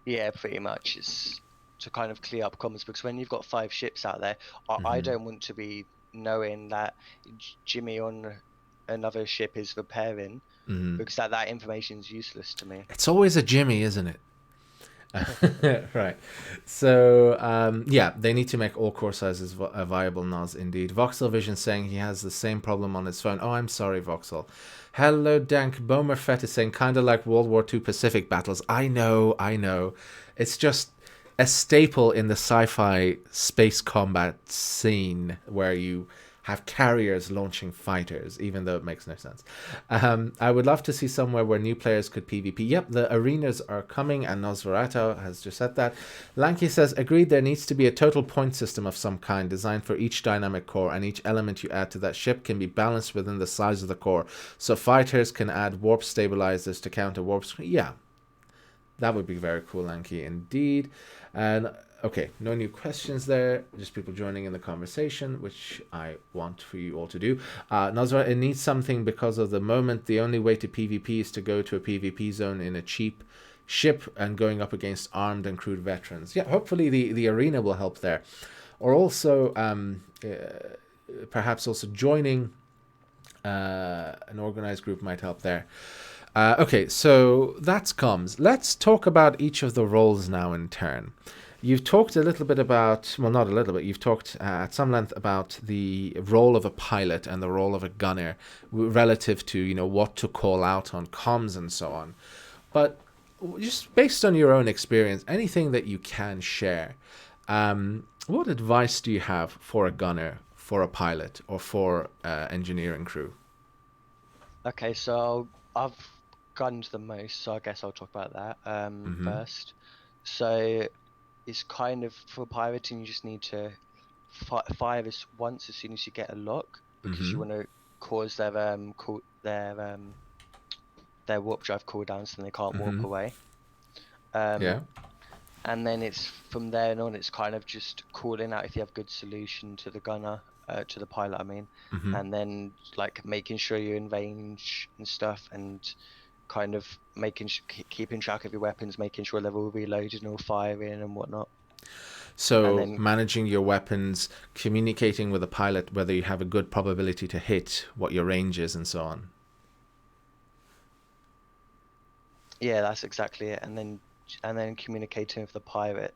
B: Yeah, pretty much. It's to kind of clear up comms because when you've got 5 ships out there, I
A: Mm-hmm.
B: don't want to be knowing that Jimmy on another ship is repairing
A: Mm-hmm.
B: because that information is useless to me.
A: It's always a Jimmy, isn't it? Right. So, yeah, they need to make all core sizes viable NOS indeed. Voxel Vision saying he has the same problem on his phone. Oh, I'm sorry, Voxel. Hello, Dank. Bomer Fett is saying kind of like World War II Pacific battles. I know, I know. It's just a staple in the sci-fi space combat scene where you have carriers launching fighters, even though it makes no sense. I would love to see somewhere where new players could PvP. Yep, the arenas are coming, and Nosferatu has just said that. Lanky says, agreed, there needs to be a total point system of some kind designed for each dynamic core, and each element you add to that ship can be balanced within the size of the core. So fighters can add warp stabilizers to counter warps. Yeah, That would be very cool, Lanky, indeed. And okay, no new questions there. Just people joining in the conversation, which I want for you all to do. Nazra, it needs something because of the moment. The only way to PvP is to go to a PvP zone in a cheap ship and going up against armed and crewed veterans. Yeah, hopefully the arena will help there. Or also, perhaps also joining an organized group might help there. Okay, so that's comms. Let's talk about each of the roles now in turn. You've talked a little bit about, well, not a little bit, you've talked at some length about the role of a pilot and the role of a gunner relative to, you know, what to call out on comms and so on. But just based on your own experience, anything that you can share, what advice do you have for a gunner, for a pilot, or for engineering crew?
B: Okay, so I've gunned the most, so I guess I'll talk about that first. So it's kind of, for pirating, you just need to fire this once as soon as you get a lock, because you want to cause their warp drive cooldown so they can't warp away.
A: Yeah.
B: And then it's from there on, it's kind of just calling out if you have good solution to the gunner, to the pilot, I mean, and then like making sure you're in range and stuff, and kind of keeping track of your weapons, making sure they're all reloaded and all firing and whatnot.
A: So then, managing your weapons, communicating with the pilot whether you have a good probability to hit, what your range is, and so on.
B: Yeah, that's exactly it. And then communicating with the pilot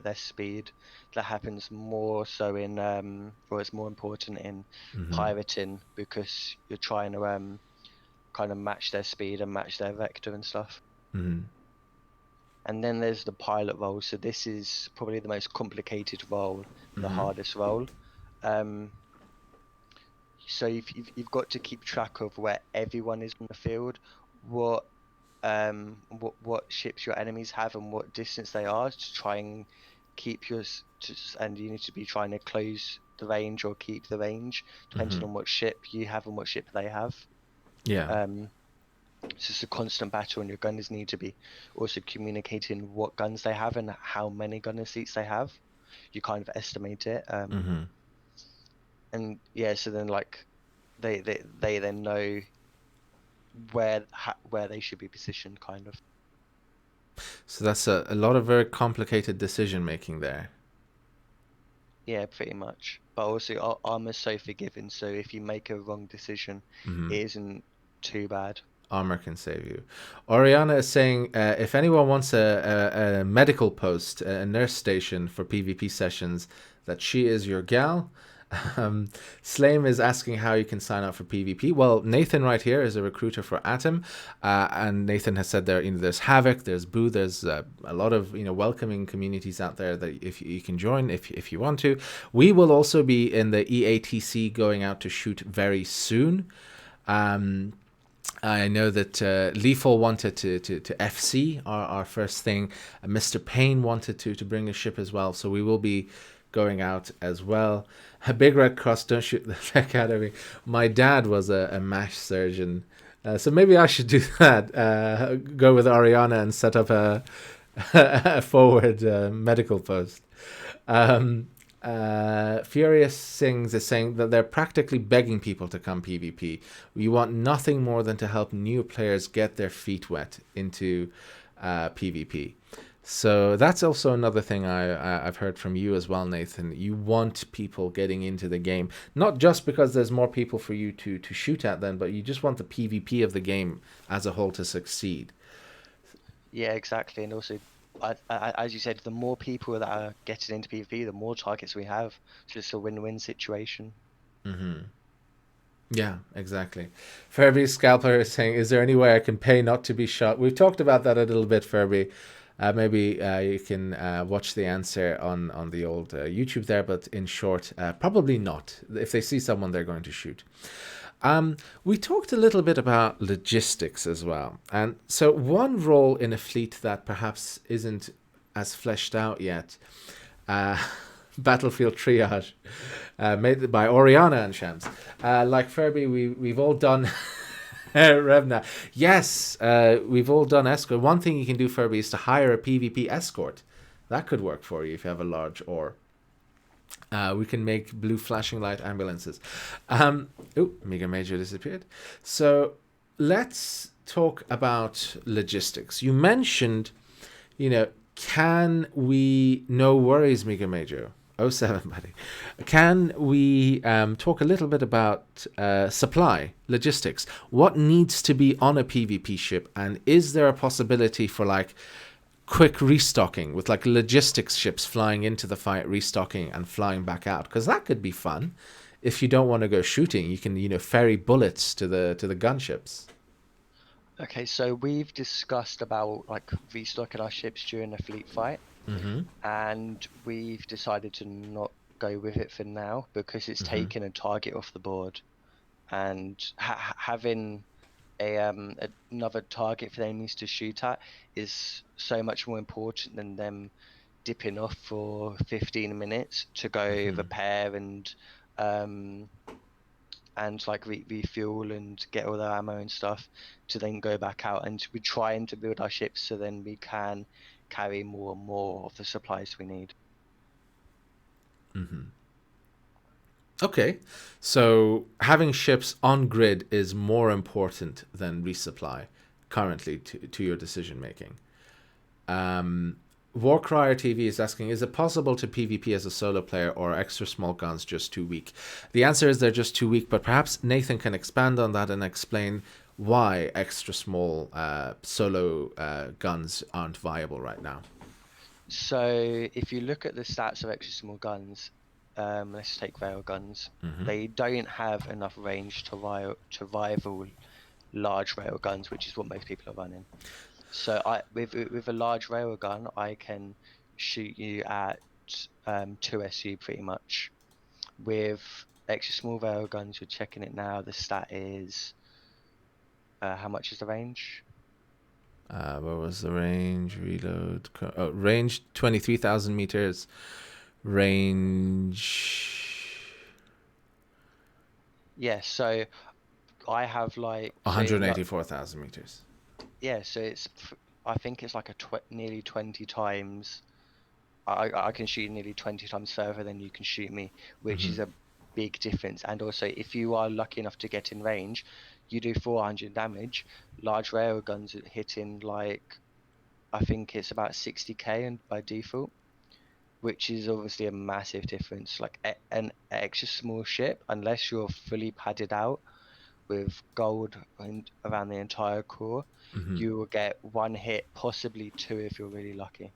B: their speed. That happens more so in or it's more important in pirating, because you're trying to kind of match their speed and match their vector and stuff. And then there's the pilot role. So this is probably the most complicated role, the hardest role. So you've got to keep track of where everyone is on the field, what ships your enemies have and what distance they are, to try and keep and you need to be trying to close the range or keep the range, depending on what ship you have and what ship they have.
A: Yeah.
B: It's just a constant battle, and your gunners need to be also communicating what guns they have and how many gunner seats they have. You kind of estimate it. And yeah, so then like they then know where they should be positioned, kind of.
A: So that's a lot of very complicated decision making there.
B: Yeah, pretty much. But also armor's so forgiving, so if you make a wrong decision, it isn't too bad.
A: Armor can save you. Oriana is saying, if anyone wants a medical post, a nurse station for PvP sessions, that she is your gal. Slame is asking how you can sign up for PvP. Well, Nathan right here is a recruiter for Atom, and Nathan has said there's Havoc, there's Boo, there's a lot of welcoming communities out there that if you can join if you want to. We will also be in the EATC going out to shoot very soon. I know that Lethal wanted to FC our first thing. Mr. Payne wanted to bring a ship as well, so we will be going out as well. A Big Red Cross, don't shoot the heck out of me. My dad was a MASH surgeon, so maybe I should do that. Go with Ariana and set up a forward medical post. Furious Sings is saying that they're practically begging people to come PvP. We want nothing more than to help new players get their feet wet into PvP. So that's also another thing I've heard from you as well, Nathan. You want people getting into the game, not just because there's more people for you to shoot at then, but you just want the PvP of the game as a whole to succeed.
B: Yeah, exactly. And also, as you said, the more people that are getting into PvP, the more targets we have. So it's a win-win situation.
A: Yeah, exactly. Furby Scalper is saying, is there any way I can pay not to be shot? We've talked about that a little bit, Furby. Maybe you can watch the answer on the old YouTube there, but in short, probably not. If they see someone, they're going to shoot. We talked a little bit about logistics as well. And so one role in a fleet that perhaps isn't as fleshed out yet, Battlefield Triage, made by Oriana and Shams. Like Furby, we've all done Revna. Yes, we've all done escort. One thing you can do, Furby, is to hire a PvP escort. That could work for you if you have a large ore. We can make blue flashing light ambulances. Mega Major disappeared. So let's talk about logistics. You mentioned, can we, no worries, Mega Major. Oh seven, buddy. Can we talk a little bit about supply, logistics? What needs to be on a PvP ship? And is there a possibility for like quick restocking with like logistics ships flying into the fight, restocking and flying back out? Because that could be fun. If you don't want to go shooting, you can ferry bullets to the gunships.
B: Okay, so we've discussed about like restocking our ships during a fleet fight, and we've decided to not go with it for now because it's taking a target off the board, and having another target for the enemies to shoot at is so much more important than them dipping off for 15 minutes to go repair and like refuel and get all their ammo and stuff to then go back out. And we're trying to build our ships so then we can carry more and more of the supplies we need.
A: Okay, so having ships on grid is more important than resupply currently to your decision making. Warcrier TV is asking, is it possible to PvP as a solo player, or are extra small guns just too weak? The answer is they're just too weak, but perhaps Nathan can expand on that and explain why extra small solo guns aren't viable right now.
B: So if you look at the stats of extra small guns, let's take rail guns. They don't have enough range to rival large rail guns, which is what most people are running. So with a large rail gun, I can shoot you at 2 SU pretty much. With extra small rail guns, you're checking it now. The stat is how much is the range?
A: What was the range? Reload. Range 23,000 meters. Range.
B: Yeah, so I have like
A: 184,000 meters.
B: Yeah, so I think it's like nearly 20 times. I can shoot nearly 20 times further than you can shoot me, which is a big difference. And also, if you are lucky enough to get in range, you do 400 damage. Large rail guns are hitting like, I think it's about 60k and by default, which is obviously a massive difference. Like an extra small ship, unless you're fully padded out with gold and around the entire core, you will get one hit, possibly two if you're really lucky.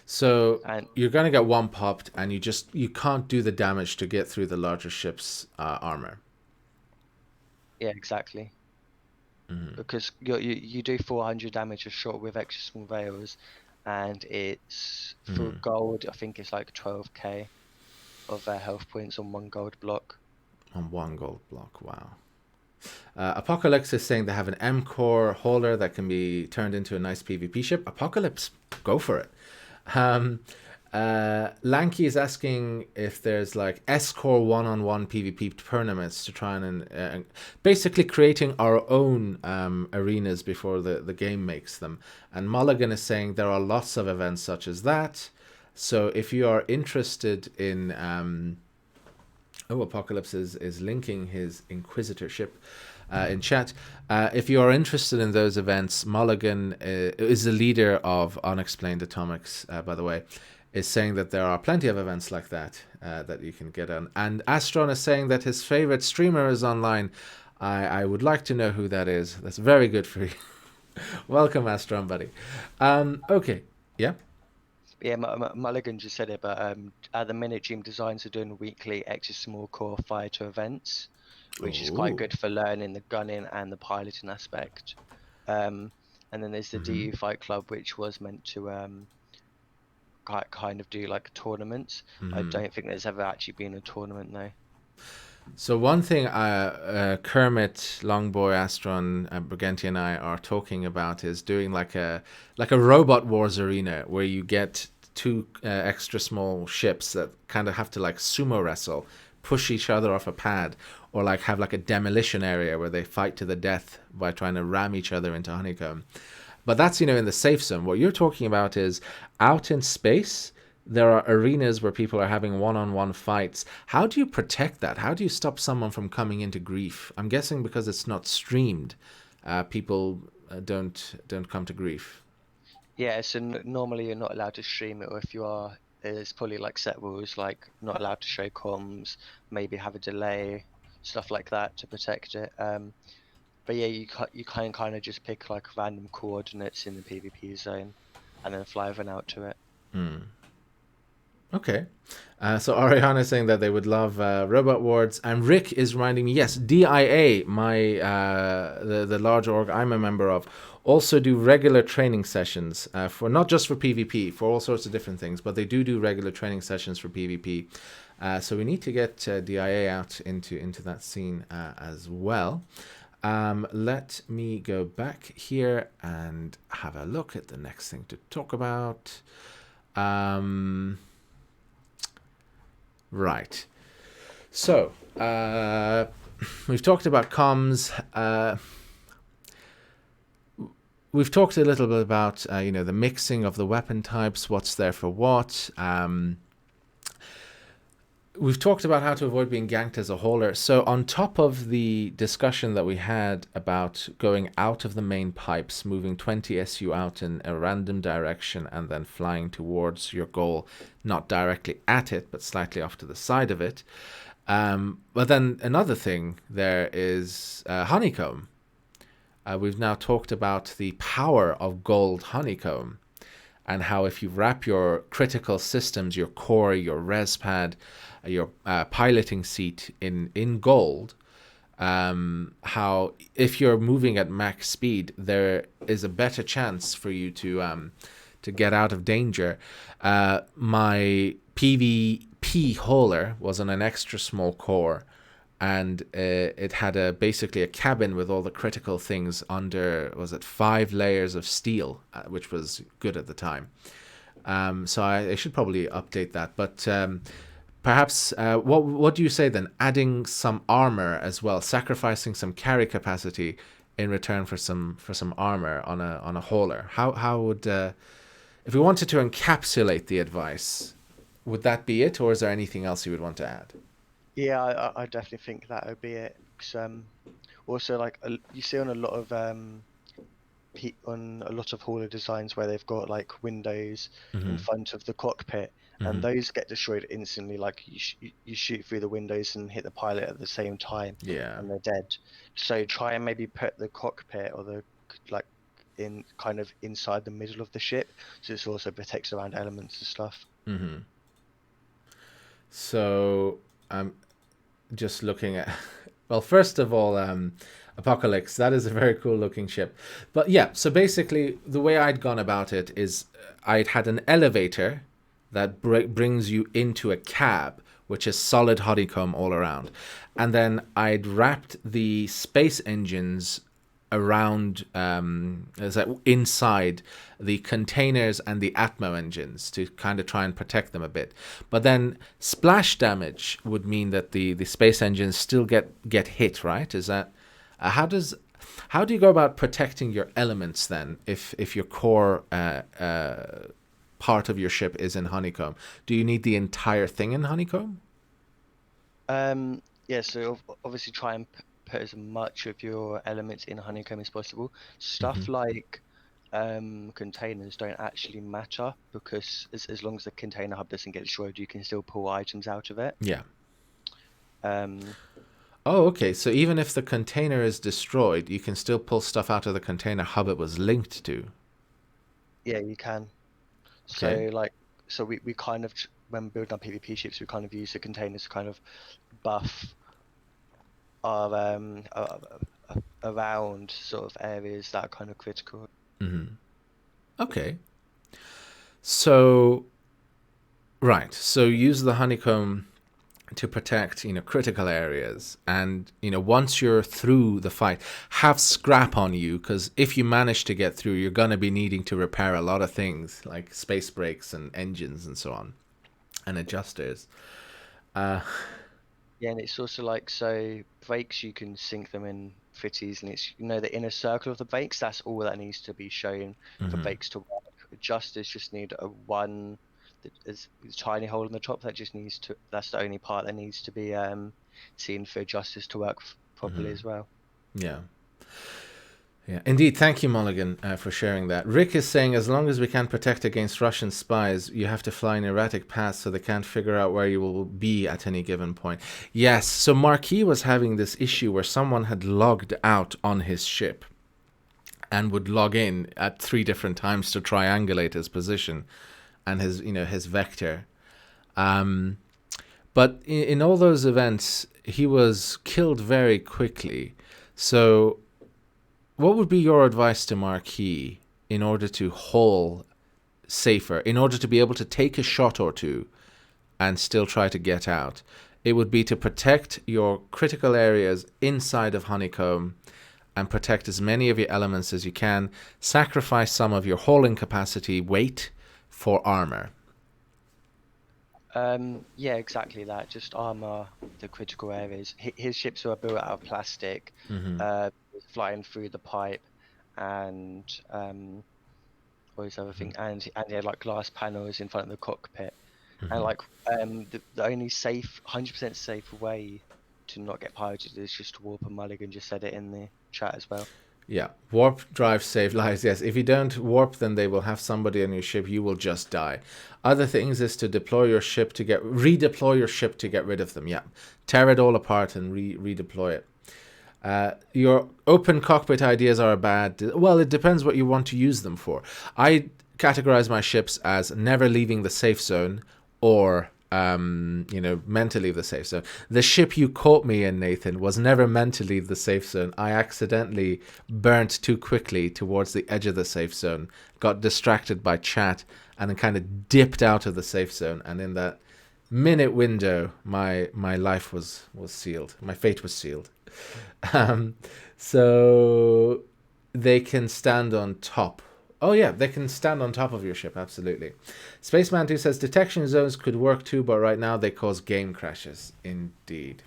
A: So you're gonna get one popped, and you can't do the damage to get through the larger ship's armor.
B: Yeah, exactly. Because you do 400 damage a shot with extra small rails, and it's for gold. I think it's like 12k of health points on one gold block.
A: On one gold block, wow. Apocalypse is saying they have an M-Core hauler that can be turned into a nice PvP ship. Apocalypse, go for it. Lanky is asking if there's like S-Core one-on-one PvP tournaments to try and basically creating our own arenas before the game makes them. And Mulligan is saying there are lots of events such as that. So if you are interested in... Apocalypse is linking his Inquisitor ship in chat. If you are interested in those events, Mulligan is the leader of Unexplained Atomics, by the way, is saying that there are plenty of events like that that you can get on. And Astron is saying that his favorite streamer is online. I would like to know who that is. That's very good for you. Welcome, Astron, buddy. Okay, yeah.
B: Yeah, Mulligan just said it, but at the minute, Dream Designs are doing weekly extra small core fighter events, which is quite good for learning the gunning and the piloting aspect. And then there's the DU Fight Club, which was meant to kind of do like tournaments. I don't think there's ever actually been a tournament though.
A: So one thing Kermit, Longboy, Astron, Briganti and I are talking about is doing like a Robot Wars arena where you get two extra small ships that kind of have to like sumo wrestle push each other off a pad, or like have like a demolition area where they fight to the death by trying to ram each other into honeycomb. But that's, in the safe zone. What you're talking about is out in space. There are arenas where people are having one-on-one fights. How do you protect that? How do you stop someone from coming into grief? I'm guessing because it's not streamed, people don't come to grief.
B: Yeah, so normally you're not allowed to stream it, or if you are, there's probably like set rules, like not allowed to show comms, maybe have a delay, stuff like that to protect it. But yeah, you can kind of just pick like random coordinates in the PvP zone, and then fly everyone out to it.
A: Okay. So Ariana is saying that they would love robot wards, and Rick is reminding me, yes, DIA, my the large org I'm a member of, also do regular training sessions for not just for PvP, for all sorts of different things, but they do regular training sessions for PvP. So we need to get DIA out into that scene as well. Let me go back here and have a look at the next thing to talk about. Right. So, we've talked about comms. We've talked a little bit about, the mixing of the weapon types, what's there for what. We've talked about how to avoid being ganked as a hauler. So on top of the discussion that we had about going out of the main pipes, moving 20 SU out in a random direction and then flying towards your goal, not directly at it, but slightly off to the side of it. But then another thing there is honeycomb. We've now talked about the power of gold honeycomb, and how if you wrap your critical systems, your core, your res pad, your piloting seat in gold, how if you're moving at max speed, there is a better chance for you to get out of danger. My PvP hauler was on an extra small core, and it had basically a cabin with all the critical things under, was it 5 layers of steel, which was good at the time. So I should probably update that. But perhaps, what do you say then? Adding some armor as well, sacrificing some carry capacity in return for some armor on a hauler. How would, if we wanted to encapsulate the advice, would that be it, or is there anything else you would want to add?
B: Yeah, I definitely think that would be it. 'Cause, also, like you see on a lot of hauler designs where they've got like windows in front of the cockpit, and those get destroyed instantly. Like you shoot through the windows and hit the pilot at the same time,
A: Yeah.
B: and they're dead. So try and maybe put the cockpit or the like in kind of inside the middle of the ship, so it also protects around elements and stuff.
A: So I'm just looking at, well, first of all, Apocalypse, that is a very cool looking ship. But yeah, so basically the way I'd gone about it is I'd had an elevator that brings you into a cab, which is solid honeycomb all around. And then I'd wrapped the space engines around, inside the containers and the Atmo engines to kind of try and protect them a bit. But then splash damage would mean that the space engines still get hit, right? Is that how do you go about protecting your elements then if your core part of your ship is in honeycomb? Do you need the entire thing in honeycomb?
B: Yeah, so obviously try and put as much of your elements in honeycomb as possible. Stuff like containers don't actually matter, because as long as the container hub doesn't get destroyed, you can still pull items out of it.
A: Yeah.
B: Oh,
A: okay. So even if the container is destroyed, you can still pull stuff out of the container hub it was linked to.
B: Yeah, you can.
A: Okay.
B: So we kind of, when building our PvP ships, we kind of use the containers to kind of buff our around sort of areas that are kind of critical.
A: Okay. So, right. So use the honeycomb to protect, critical areas. And, once you're through the fight, have scrap on you, because if you manage to get through, you're going to be needing to repair a lot of things like space brakes and engines and so on, and adjusters.
B: Yeah, and it's also like, so brakes, you can sink them in pretty easily. It's, the inner circle of the brakes, that's all that needs to be shown for brakes to work. Justice just need a one that is a tiny hole in the top that just needs to, that's the only part that needs to be seen for justice to work properly as well.
A: Yeah. Yeah, indeed. Thank you, Mulligan, for sharing that. Rick is saying, as long as we can protect against Russian spies, you have to fly in erratic paths so they can't figure out where you will be at any given point. Yes, so Marquis was having this issue where someone had logged out on his ship and would log in at 3 different times to triangulate his position and his vector. But in all those events, he was killed very quickly. So what would be your advice to Marquis in order to haul safer, in order to be able to take a shot or two and still try to get out? It would be to protect your critical areas inside of Honeycomb and protect as many of your elements as you can. Sacrifice some of your hauling capacity, weight, for armor.
B: Yeah, exactly that. Just armor the critical areas. His ships were built out of plastic, flying through the pipe, and what was the other thing? And he had like glass panels in front of the cockpit, and like the only safe, 100% safe way to not get pirated is just to warp. And Mulligan just said it in the chat as well.
A: Yeah, warp drive save lives. Yes, if you don't warp, then they will have somebody on your ship. You will just die. Other things is to deploy your ship to redeploy your ship to get rid of them. Yeah, tear it all apart and redeploy it. Your open cockpit ideas are bad. Well, it depends what you want to use them for. I categorize my ships as never leaving the safe zone or meant to leave the safe zone. The ship you caught me in, Nathan, was never meant to leave the safe zone. I accidentally burnt too quickly towards the edge of the safe zone, got distracted by chat, and then kind of dipped out of the safe zone. And in that minute window, my life was sealed. My fate was sealed. So they can stand on top. Oh yeah, they can stand on top of your ship, absolutely. Spaceman 2 says detection zones could work too, but right now they cause game crashes. Indeed.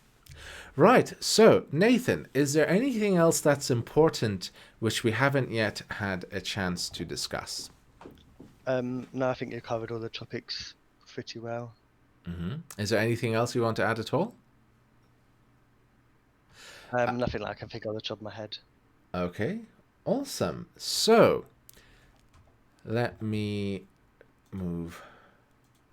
A: Right, so Nathan, is there anything else that's important which we haven't yet had a chance to discuss?
B: No, I think you covered all the topics pretty well.
A: Is there anything else you want to add at all?
B: Nothing that I can think of on the top of my head.
A: Okay, awesome. So let me move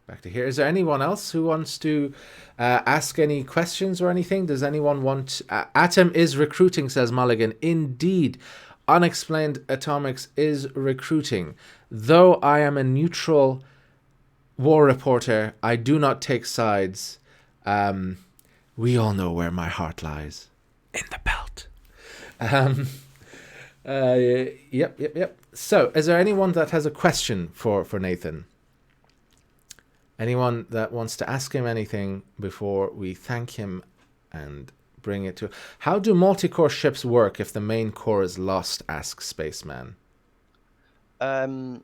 A: back to here. Is there anyone else who wants to ask any questions or anything? Does anyone want... Atom is recruiting, says Mulligan. Indeed, Unexplained Atomics is recruiting. Though I am a neutral war reporter, I do not take sides. We all know where my heart lies. In the belt. Yep. So, is there anyone that has a question for Nathan? Anyone that wants to ask him anything before we thank him and bring it to... How do multi-core ships work if the main core is lost, asks Spaceman.
B: So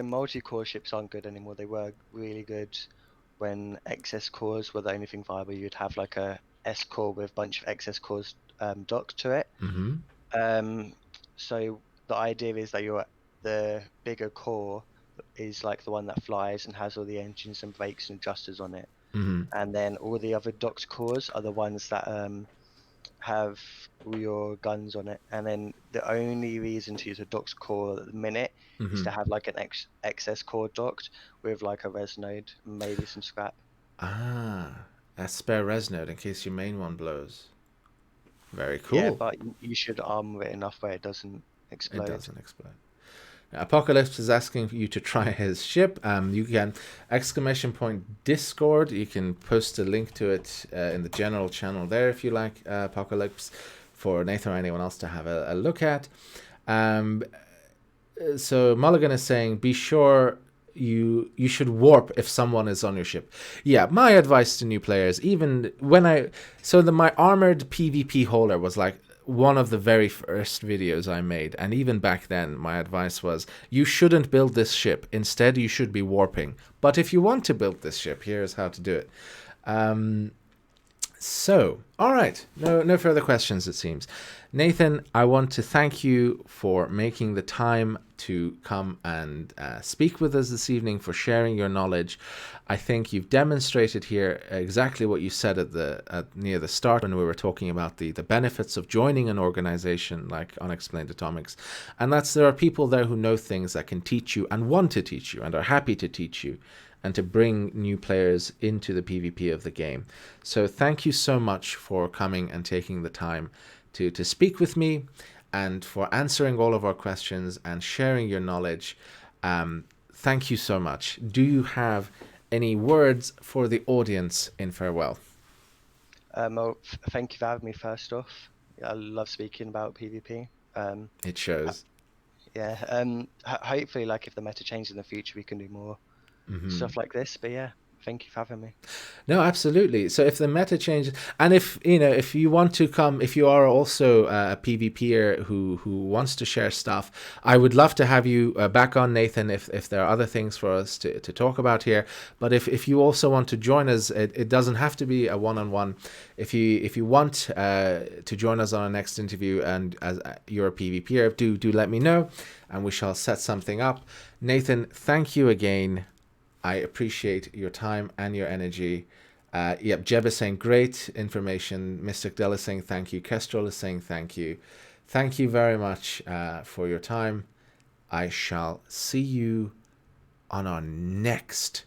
B: multi-core ships aren't good anymore. They were really good when excess cores were the only thing viable. You'd have like a S core with a bunch of excess cores docked to it. So the idea is that the bigger core is like the one that flies and has all the engines and brakes and adjusters on it. And then all the other docked cores are the ones that have all your guns on it. And then the only reason to use a docked core at the minute is to have like an excess core docked with like a res node, maybe some scrap.
A: A spare res node in case your main one blows. Very cool.
B: Yeah, but you should armor it enough where it doesn't explode.
A: It doesn't explode. Apocalypse is asking you to try his ship. You can !Discord. You can post a link to it in the general channel there if you like, Apocalypse, for Nathan or anyone else to have a look at. So Mulligan is saying, be sure you should warp if someone is on your ship. Yeah, my advice to new players, even when my armored PvP hauler was like one of the very first videos I made, and even back then my advice was you shouldn't build this ship. Instead, you should be warping. But if you want to build this ship, here's how to do it. So, all right, no further questions, it seems. Nathan, I want to thank you for making the time to come and speak with us this evening, for sharing your knowledge. I think you've demonstrated here exactly what you said near the start when we were talking about the benefits of joining an organization like Unexplained Atomics. And that's there are people there who know things that can teach you and want to teach you and are happy to teach you and to bring new players into the PvP of the game. So thank you so much for coming and taking the time to speak with me and for answering all of our questions and sharing your knowledge. Thank you so much. Do you have any words for the audience in farewell?
B: Well, thank you for having me first off. I love speaking about PvP.
A: It shows.
B: Yeah. Hopefully, like if the meta changes in the future, we can do more stuff like this. But yeah, thank you for having me.
A: No, absolutely. So if the meta changes, and if if you want to come, if you are also a PvPer who wants to share stuff, I would love to have you back on, Nathan. If there are other things for us to talk about here, but if you also want to join us, it doesn't have to be a one-on-one. If you want to join us on our next interview, and as you're a PvPer, do let me know, and we shall set something up. Nathan, thank you again. I appreciate your time and your energy. Jeb is saying great information. Mystic Dell is saying thank you. Kestrel is saying thank you. Thank you very much for your time. I shall see you on our next.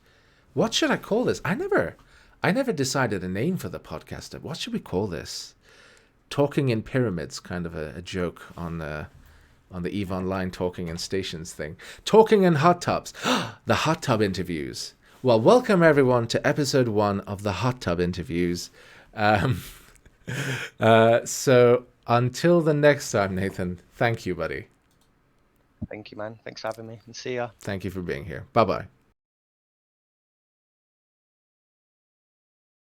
A: What should I call this? I never decided a name for the podcast. What should we call this? Talking in Pyramids, kind of a joke on the EVE Online talking in stations thing. Talking in hot tubs. The hot tub interviews. Well, welcome everyone to episode 1 of the hot tub interviews. So until the next time, Nathan, thank you, buddy.
B: Thank you, man. Thanks for having me, and see ya.
A: Thank you for being here. Bye-bye.